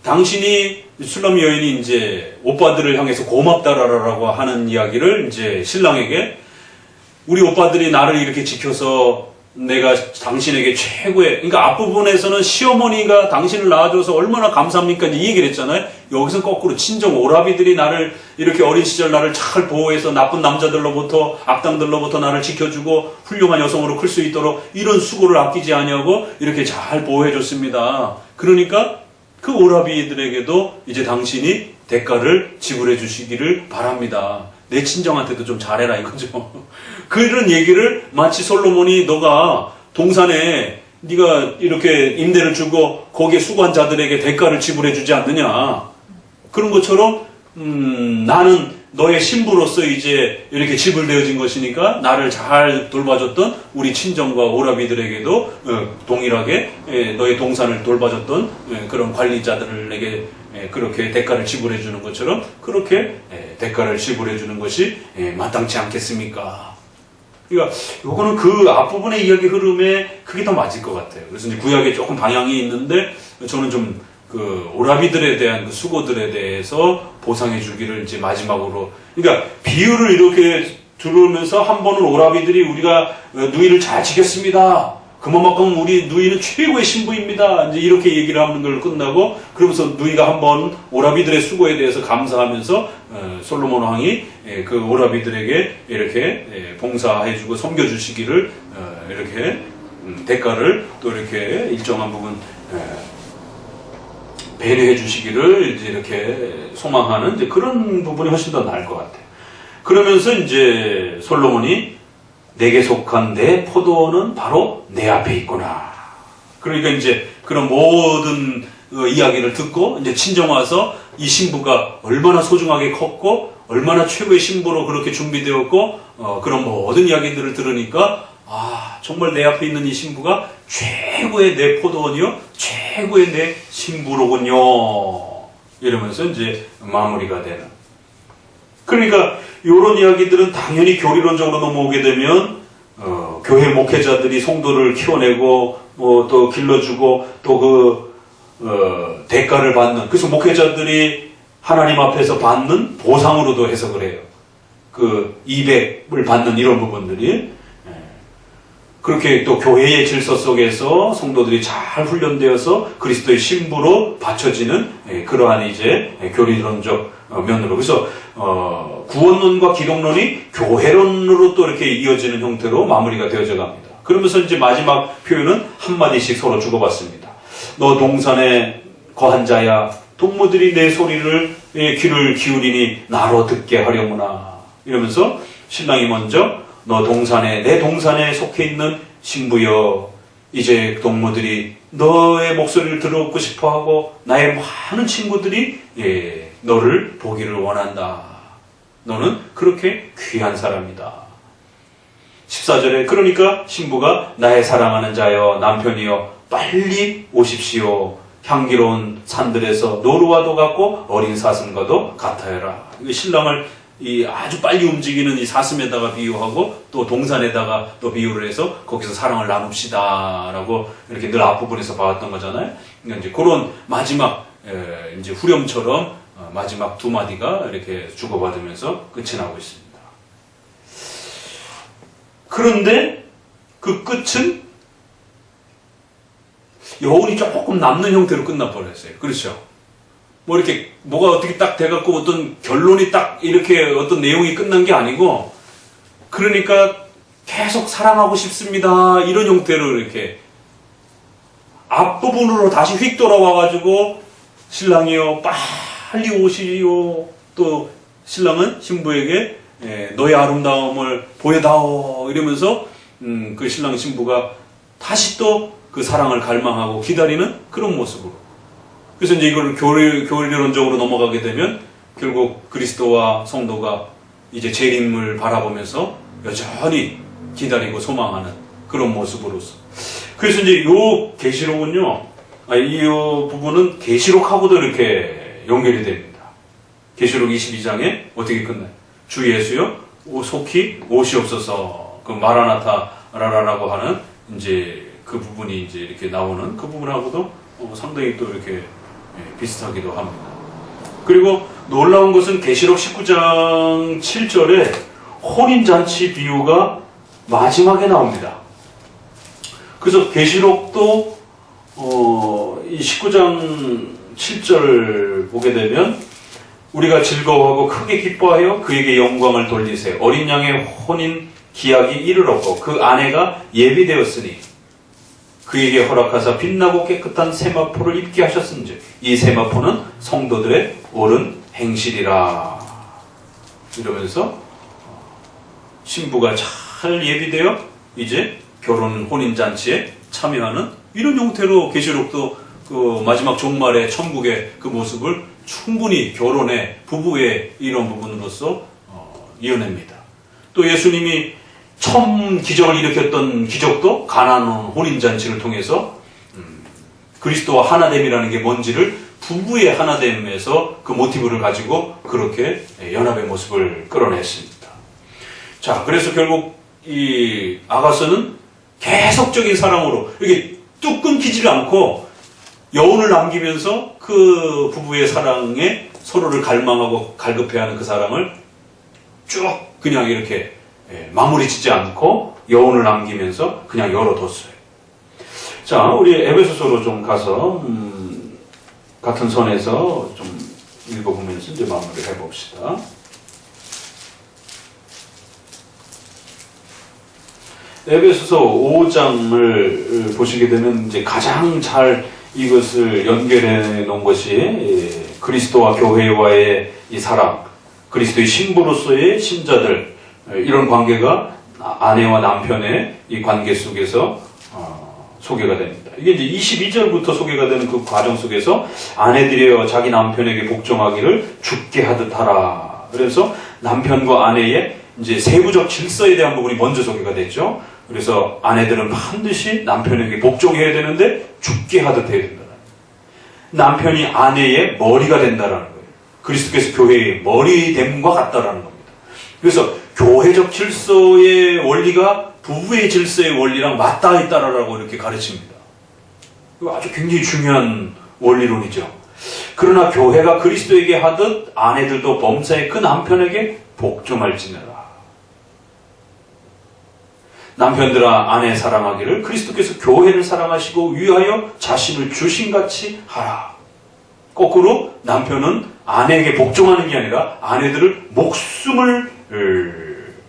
당신이 술람 여인이 이제 오빠들을 향해서 고맙다라고 하는 이야기를 이제 신랑에게, 우리 오빠들이 나를 이렇게 지켜서 내가 당신에게 최고의, 그러니까 앞부분에서는 시어머니가 당신을 낳아줘서 얼마나 감사합니까 이 얘기를 했잖아요. 여기서 거꾸로 친정 오라비들이 나를 이렇게 어린 시절 나를 잘 보호해서 나쁜 남자들로부터 악당들로부터 나를 지켜주고 훌륭한 여성으로 클 수 있도록 이런 수고를 아끼지 아니하고 이렇게 잘 보호해줬습니다. 그러니까 그 오라비들에게도 이제 당신이 대가를 지불해 주시기를 바랍니다. 내 친정한테도 좀 잘해라 이거죠. 그런 얘기를 마치 솔로몬이 너가 동산에 네가 이렇게 임대를 주고 거기에 수고한 자들에게 대가를 지불해 주지 않느냐, 그런 것처럼 나는 너의 신부로서 이제 이렇게 지불되어진 것이니까 나를 잘 돌봐줬던 우리 친정과 오라비들에게도 동일하게 너의 동산을 돌봐줬던 그런 관리자들에게 그렇게 대가를 지불해 주는 것처럼 그렇게 대가를 지불해 주는 것이 마땅치 않겠습니까? 그러니까 요거는 그 앞부분의 이야기 흐름에 그게 더 맞을 것 같아요. 그래서 이제 구약에 조금 방향이 있는데 저는 좀 그 오라비들에 대한 그 수고들에 대해서 보상해 주기를 이제 마지막으로, 그러니까 비유를 이렇게 들으면서 한 번은 오라비들이 우리가 누이를 잘 지켰습니다. 그만큼 우리 누이는 최고의 신부입니다. 이제 이렇게 얘기를 하는 걸 끝나고, 그러면서 누이가 한번 오라비들의 수고에 대해서 감사하면서 솔로몬 왕이 그 오라비들에게 이렇게 봉사해주고 섬겨주시기를 이렇게 대가를 또 이렇게 일정한 부분 배려해 주시기를 이제 이렇게 소망하는 이제 그런 부분이 훨씬 더 나을 것 같아요. 그러면서 이제 솔로몬이 내게 속한 내 포도원은 바로 내 앞에 있구나. 그러니까 이제 그런 모든 이야기를 듣고 이제 친정 와서 이 신부가 얼마나 소중하게 컸고 얼마나 최고의 신부로 그렇게 준비되었고 그런 모든 이야기들을 들으니까 정말 내 앞에 있는 이 신부가 최고의 내 포도원이요 최고의 내 신부로군요. 이러면서 이제 마무리가 되는. 그러니까 이런 이야기들은 당연히 교리론적으로 넘어오게 되면 교회 목회자들이 성도를 키워내고 또 길러주고 또 대가를 받는, 그래서 목회자들이 하나님 앞에서 받는 보상으로도 해석을 해요. 그 200을 받는 이런 부분들이 그렇게 또 교회의 질서 속에서 성도들이 잘 훈련되어서 그리스도의 신부로 받쳐지는 그러한 이제 교리론적 면으로, 그래서 구원론과 기독론이 교회론으로 또 이렇게 이어지는 형태로 마무리가 되어져 갑니다. 그러면서 이제 마지막 표현은 한마디씩 서로 주고받습니다. 너 동산에 거한 자야, 동무들이 내 소리를 귀를 기울이니 나로 듣게 하려무나. 이러면서 신랑이 먼저 너 동산에, 내 동산에 속해 있는 신부여, 이제 동무들이 너의 목소리를 들었고 싶어하고 나의 많은 친구들이 너를 보기를 원한다. 너는 그렇게 귀한 사람이다. 14절에 그러니까 신부가 나의 사랑하는 자여 남편이여 빨리 오십시오. 향기로운 산들에서 노루와도 같고 어린 사슴과도 같아요라. 신랑을 이 아주 빨리 움직이는 이 사슴에다가 비유하고 또 동산에다가 또 비유를 해서 거기서 사랑을 나눕시다라고 이렇게 늘 앞부분에서 봐왔던 거잖아요. 그러니까 이제 그런 마지막 이제 후렴처럼 마지막 두 마디가 이렇게 주고받으면서 끝이 나고 있습니다. 그런데 그 끝은 여운이 조금 남는 형태로 끝나버렸어요. 그렇죠? 뭐 이렇게 뭐가 어떻게 딱 돼갖고 어떤 결론이 딱 이렇게 어떤 내용이 끝난 게 아니고, 그러니까 계속 사랑하고 싶습니다 이런 형태로 이렇게 앞부분으로 다시 휙 돌아와가지고 신랑이요 빨리 오시오. 또 신랑은 신부에게 너의 아름다움을 보여다오 이러면서 그 신랑 신부가 다시 또 그 사랑을 갈망하고 기다리는 그런 모습으로. 그래서 이제 이걸 교리론적으로 넘어가게 되면 결국 그리스도와 성도가 이제 재림을 바라보면서 여전히 기다리고 소망하는 그런 모습으로서. 그래서 이제 요 계시록은요, 이 부분은 계시록하고도 이렇게 연결이 됩니다. 계시록 22장에 어떻게 끝나요? 주 예수여 속히 오시옵소서. 그 마라나타라라고 하는 이제 그 부분이 이제 이렇게 나오는 그 부분하고도 상당히 또 이렇게 비슷하기도 합니다. 그리고 놀라운 것은 계시록 19장 7절에 혼인잔치 비유가 마지막에 나옵니다. 그래서 계시록도 이 19장 7절 보게 되면 우리가 즐거워하고 크게 기뻐하여 그에게 영광을 돌리세요. 어린 양의 혼인 기약이 이르렀고 그 아내가 예비되었으니 그에게 허락하사 빛나고 깨끗한 세마포를 입게 하셨은즉 이 세마포는 성도들의 옳은 행실이라. 이러면서 신부가 잘 예비되어 이제 결혼 혼인잔치에 참여하는 이런 형태로 계시록도 그 마지막 종말의 천국의 그 모습을 충분히 결혼의 부부의 이런 부분으로서 이어냅니다. 또 예수님이 처음 기적을 일으켰던 기적도 가나안 혼인잔치를 통해서 그리스도와 하나됨이라는 게 뭔지를 부부의 하나됨에서 그 모티브를 가지고 그렇게 연합의 모습을 끌어냈습니다. 자, 그래서 결국 이 아가서는 계속적인 사랑으로 이게 뚝 끊기지를 않고 여운을 남기면서 그 부부의 사랑에 서로를 갈망하고 갈급해하는 그 사랑을 쭉 그냥 이렇게 마무리 짓지 않고 여운을 남기면서 그냥 열어뒀어요. 자, 우리 에베소서로 좀 가서 같은 선에서 좀 읽어보면서 이제 마무리 해봅시다. 에베소서 5장을 보시게 되면 이제 가장 잘 이것을 연결해 놓은 것이 그리스도와 교회와의 이 사랑, 그리스도의 신부로서의 신자들, 이런 관계가 아내와 남편의 이 관계 속에서 소개가 됩니다. 이게 이제 22절부터 소개가 되는 그 과정 속에서 아내들이여 자기 남편에게 복종하기를 죽게 하듯 하라. 그래서 남편과 아내의 이제 세부적 질서에 대한 부분이 먼저 소개가 됐죠. 그래서 아내들은 반드시 남편에게 복종해야 되는데 죽게 하듯 해야 된다. 남편이 아내의 머리가 된다라는 거예요. 그리스도께서 교회의 머리됨과 같다라는 겁니다. 그래서 교회적 질서의 원리가 부부의 질서의 원리랑 맞닿아 있다라고 이렇게 가르칩니다. 이거 아주 굉장히 중요한 원리론이죠. 그러나 교회가 그리스도에게 하듯 아내들도 범사에 그 남편에게 복종할지니라. 남편들아 아내 사랑하기를 그리스도께서 교회를 사랑하시고 위하여 자신을 주신같이 하라. 거꾸로 남편은 아내에게 복종하는 게 아니라 아내들을 목숨을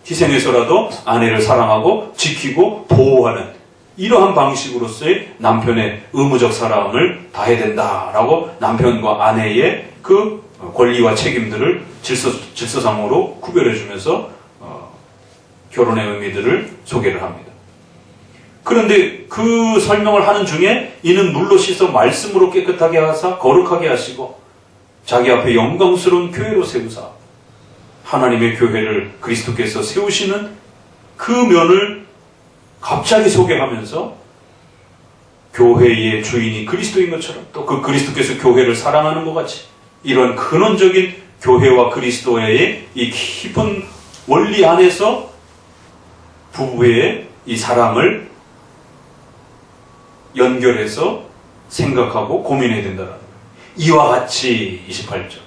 희생해서라도 아내를 사랑하고 지키고 보호하는 이러한 방식으로서의 남편의 의무적 사랑을 다해야 된다라고 남편과 아내의 그 권리와 책임들을 질서상으로 구별해주면서 결혼의 의미들을 소개를 합니다. 그런데 그 설명을 하는 중에 이는 물로 씻어 말씀으로 깨끗하게 하사 거룩하게 하시고 자기 앞에 영광스러운 교회로 세우사 하나님의 교회를 그리스도께서 세우시는 그 면을 갑자기 소개하면서 교회의 주인이 그리스도인 것처럼 또 그 그리스도께서 교회를 사랑하는 것 같이 이런 근원적인 교회와 그리스도의 이 깊은 원리 안에서 부부의 이 사랑을 연결해서 생각하고 고민해야 된다는 거예요. 이와 같이 28절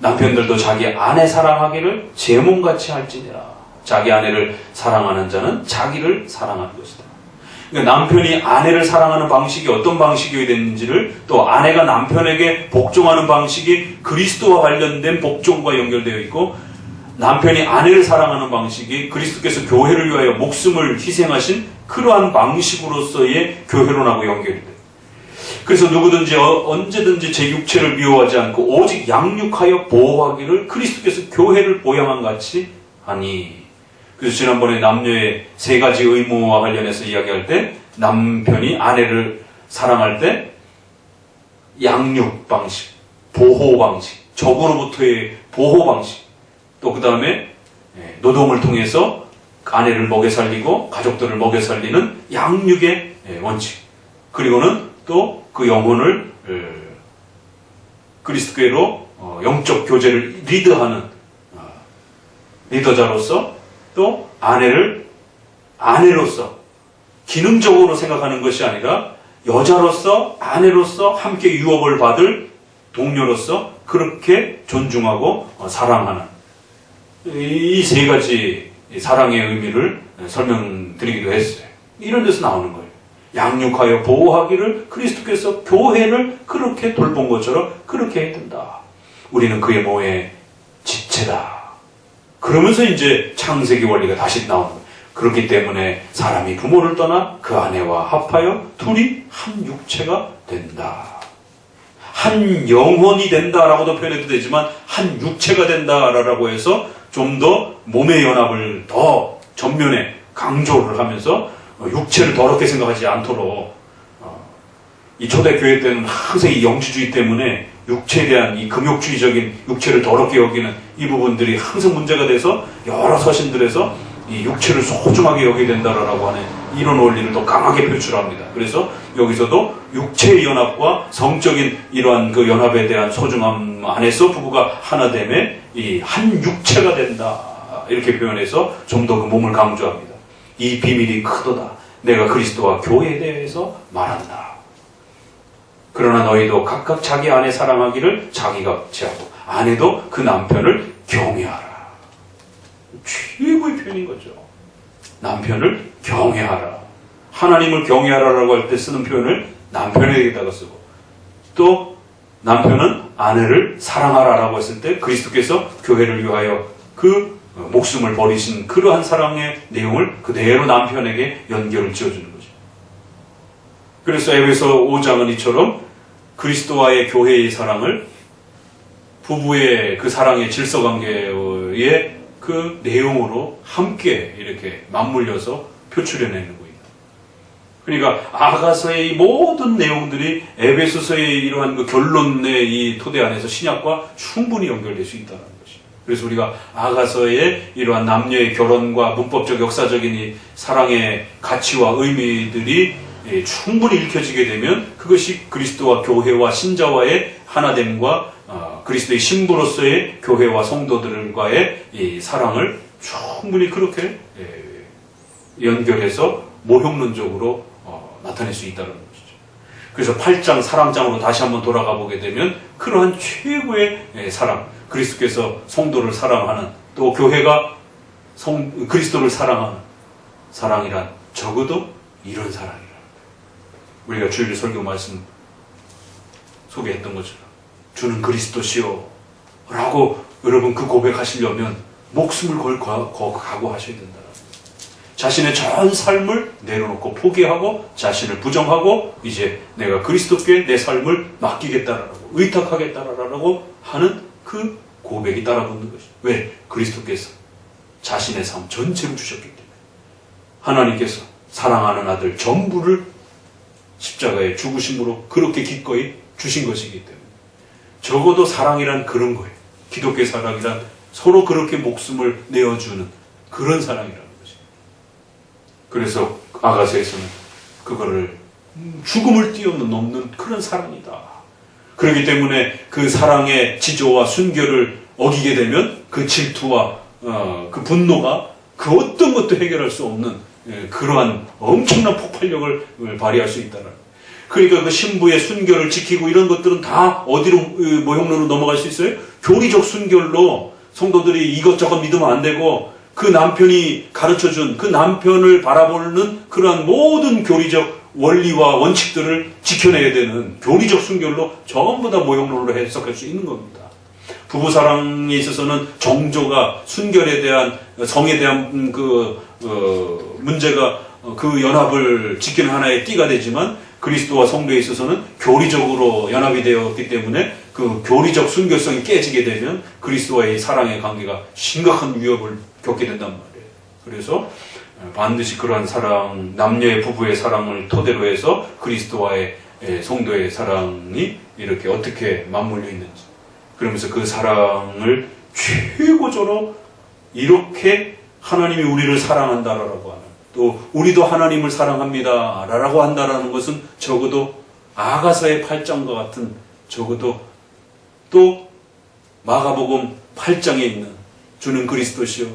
남편들도 자기 아내 사랑하기를 제 몸같이 할지니라. 자기 아내를 사랑하는 자는 자기를 사랑하는 것이다. 그러니까 남편이 아내를 사랑하는 방식이 어떤 방식이 됐는지를 또 아내가 남편에게 복종하는 방식이 그리스도와 관련된 복종과 연결되어 있고 남편이 아내를 사랑하는 방식이 그리스도께서 교회를 위하여 목숨을 희생하신 그러한 방식으로서의 교회론하고 연결이 돼요. 그래서 누구든지 언제든지 제 육체를 미워하지 않고 오직 양육하여 보호하기를 그리스도께서 교회를 보양한 같이 하니. 그래서 지난번에 남녀의 세 가지 의무와 관련해서 이야기할 때 남편이 아내를 사랑할 때 양육 방식, 보호 방식, 적으로부터의 보호 방식, 또 그 다음에 노동을 통해서 아내를 먹여 살리고 가족들을 먹여 살리는 양육의 원칙, 그리고는 또 그 영혼을 그리스도께로 영적 교제를 리드하는 리더자로서 또 아내를 아내로서 기능적으로 생각하는 것이 아니라 여자로서 아내로서 함께 유업을 받을 동료로서 그렇게 존중하고 사랑하는 이 세 가지 사랑의 의미를 설명드리기도 했어요. 이런 데서 나오는 거예요. 양육하여 보호하기를 그리스도께서 교회를 그렇게 돌본 것처럼 그렇게 해야 된다. 우리는 그의 몸의 지체다. 그러면서 이제 창세기 원리가 다시 나오는 거예요. 그렇기 때문에 사람이 부모를 떠나 그 아내와 합하여 둘이 한 육체가 된다. 한 영혼이 된다라고도 표현해도 되지만 한 육체가 된다라고 해서 좀 더 몸의 연합을 더 전면에 강조를 하면서 육체를 더럽게 생각하지 않도록 이 초대교회 때는 항상 이 영지주의 때문에 육체에 대한 이 금욕주의적인 육체를 더럽게 여기는 이 부분들이 항상 문제가 돼서 여러 서신들에서 이 육체를 소중하게 여겨야 된다라고 하는 이런 원리를 더 강하게 표출합니다. 그래서 여기서도 육체의 연합과 성적인 이러한 그 연합에 대한 소중함 안에서 부부가 하나됨에 이 한 육체가 된다 이렇게 표현해서 좀 더 그 몸을 강조합니다. 이 비밀이 크도다. 내가 그리스도와 교회에 대해서 말한다. 그러나 너희도 각각 자기 아내 사랑하기를 자기같이 하고 아내도 그 남편을 경외하라. 최고의 표현인 거죠. 남편을 경외하라. 하나님을 경외하라라고 할 때 쓰는 표현을 남편에게다가 쓰고 또 남편은 아내를 사랑하라라고 했을 때 그리스도께서 교회를 위하여 그 목숨을 버리신 그러한 사랑의 내용을 그대로 남편에게 연결을 지어주는 거죠. 그래서 에베소 5장은 이처럼 그리스도와의 교회의 사랑을 부부의 그 사랑의 질서관계의 그 내용으로 함께 이렇게 맞물려서 표출해내는 거예요. 그러니까 아가서의 이 모든 내용들이 에베소서의 이러한 그 결론의 이 토대 안에서 신약과 충분히 연결될 수 있다는 것이죠. 그래서 우리가 아가서의 이러한 남녀의 결혼과 문법적 역사적인 이 사랑의 가치와 의미들이 충분히 읽혀지게 되면 그것이 그리스도와 교회와 신자와의 하나됨과 그리스도의 신부로서의 교회와 성도들과의 이 사랑을 충분히 그렇게 연결해서 모형론적으로 나타낼 수 있다는 것이죠. 그래서 8장 사랑장으로 다시 한번 돌아가 보게 되면 그러한 최고의 사랑, 그리스도께서 성도를 사랑하는 또 교회가 그리스도를 사랑하는 사랑이란 적어도 이런 사랑이라. 우리가 주일 설교 말씀 소개했던 것처럼 주는 그리스도시요 라고 여러분 그 고백하시려면 목숨을 걸 각오하셔야 된다. 자신의 전 삶을 내려놓고 포기하고 자신을 부정하고 이제 내가 그리스도께 내 삶을 맡기겠다라고 의탁하겠다라고 하는 그 고백이 따라붙는 것이죠. 왜? 그리스도께서 자신의 삶 전체를 주셨기 때문에 하나님께서 사랑하는 아들 전부를 십자가의 죽으심으로 그렇게 기꺼이 주신 것이기 때문에 적어도 사랑이란 그런 거예요. 기독교의 사랑이란 서로 그렇게 목숨을 내어주는 그런 사랑이라는 거죠. 그래서 아가서에서는 그거를 죽음을 뛰어넘는 그런 사랑이다. 그렇기 때문에 그 사랑의 지조와 순결을 어기게 되면 그 질투와 그 분노가 그 어떤 것도 해결할 수 없는 그러한 엄청난 폭발력을 발휘할 수 있다는. 그러니까 그 신부의 순결을 지키고 이런 것들은 다 어디로 모형론으로 넘어갈 수 있어요? 교리적 순결로 성도들이 이것저것 믿으면 안 되고 그 남편이 가르쳐준 그 남편을 바라보는 그러한 모든 교리적 원리와 원칙들을 지켜내야 되는 교리적 순결로 전부 다 모형론으로 해석할 수 있는 겁니다. 부부사랑에 있어서는 정조가 순결에 대한 성에 대한 문제가 그 연합을 지키는 하나의 띠가 되지만 그리스도와 성도에 있어서는 교리적으로 연합이 되었기 때문에 그 교리적 순결성이 깨지게 되면 그리스도와의 사랑의 관계가 심각한 위협을 겪게 된단 말이에요. 그래서 반드시 그러한 사랑, 남녀의 부부의 사랑을 토대로 해서 그리스도와의 성도의 사랑이 이렇게 어떻게 맞물려 있는지, 그러면서 그 사랑을 최고조로 이렇게 하나님이 우리를 사랑한다라고 하는, 또 우리도 하나님을 사랑합니다 라고 한다라는 것은 적어도 아가서의 8장과 같은, 적어도 또 마가복음 8장에 있는 주는 그리스도시요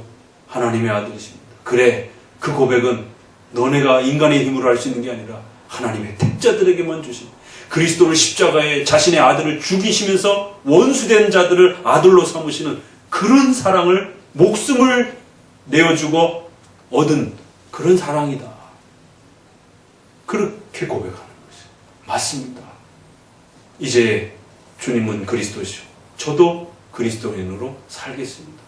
하나님의 아들이십니다. 그래, 그 고백은 너네가 인간의 힘으로 할 수 있는 게 아니라 하나님의 택자들에게만 주신, 그리스도를 십자가에 자신의 아들을 죽이시면서 원수된 자들을 아들로 삼으시는 그런 사랑을, 목숨을 내어주고 얻은 그런 사랑이다. 그렇게 고백하는 것이 맞습니다. 이제 주님은 그리스도시오, 저도 그리스도인으로 살겠습니다.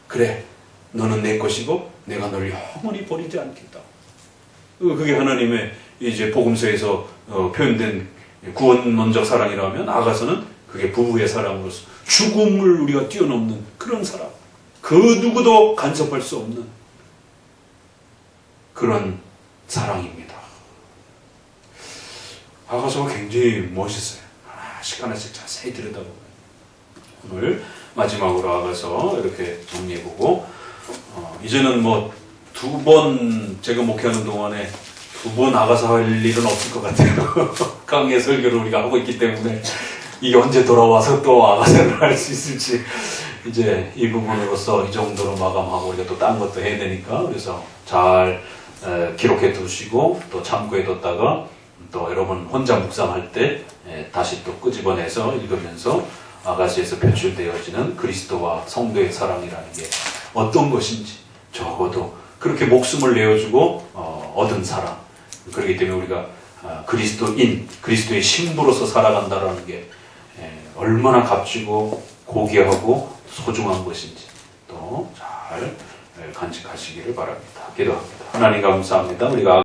그래, 너는 내 것이고 내가 널 영원히 버리지 않겠다. 그게 하나님의 이제 복음서에서 표현된 구원론적 사랑이라면, 아가서는 그게 부부의 사랑으로서 죽음을 우리가 뛰어넘는 그런 사랑, 그 누구도 간섭할 수 없는 그런 사랑입니다. 아가서가 굉장히 멋있어요. 하나씩 하나씩 자세히 들여다보면. 오늘 마지막으로 아가서 이렇게 정리해보고, 이제는 뭐 2번 제가 목회하는 동안에 2번 아가서 할 일은 없을 것 같아요. 강의 설교를 우리가 하고 있기 때문에 이게 언제 돌아와서 또 아가서를 할 수 있을지, 이제 이 부분으로서 이 정도로 마감하고 우리가 또 딴 것도 해야 되니까, 그래서 잘 기록해 두시고 또 참고해 뒀다가 또 여러분 혼자 묵상할 때 다시 또 끄집어내서 읽으면서 아가서에서 표출되어지는 그리스도와 성도의 사랑이라는 게 어떤 것인지, 적어도 그렇게 목숨을 내어주고 얻은 사랑, 그렇기 때문에 우리가 그리스도인, 그리스도의 신부로서 살아간다는 게 얼마나 값지고 고귀하고 소중한 것인지 또 잘 간직하시기를 바랍니다. 기도합니다. 하나님 감사합니다. 우리가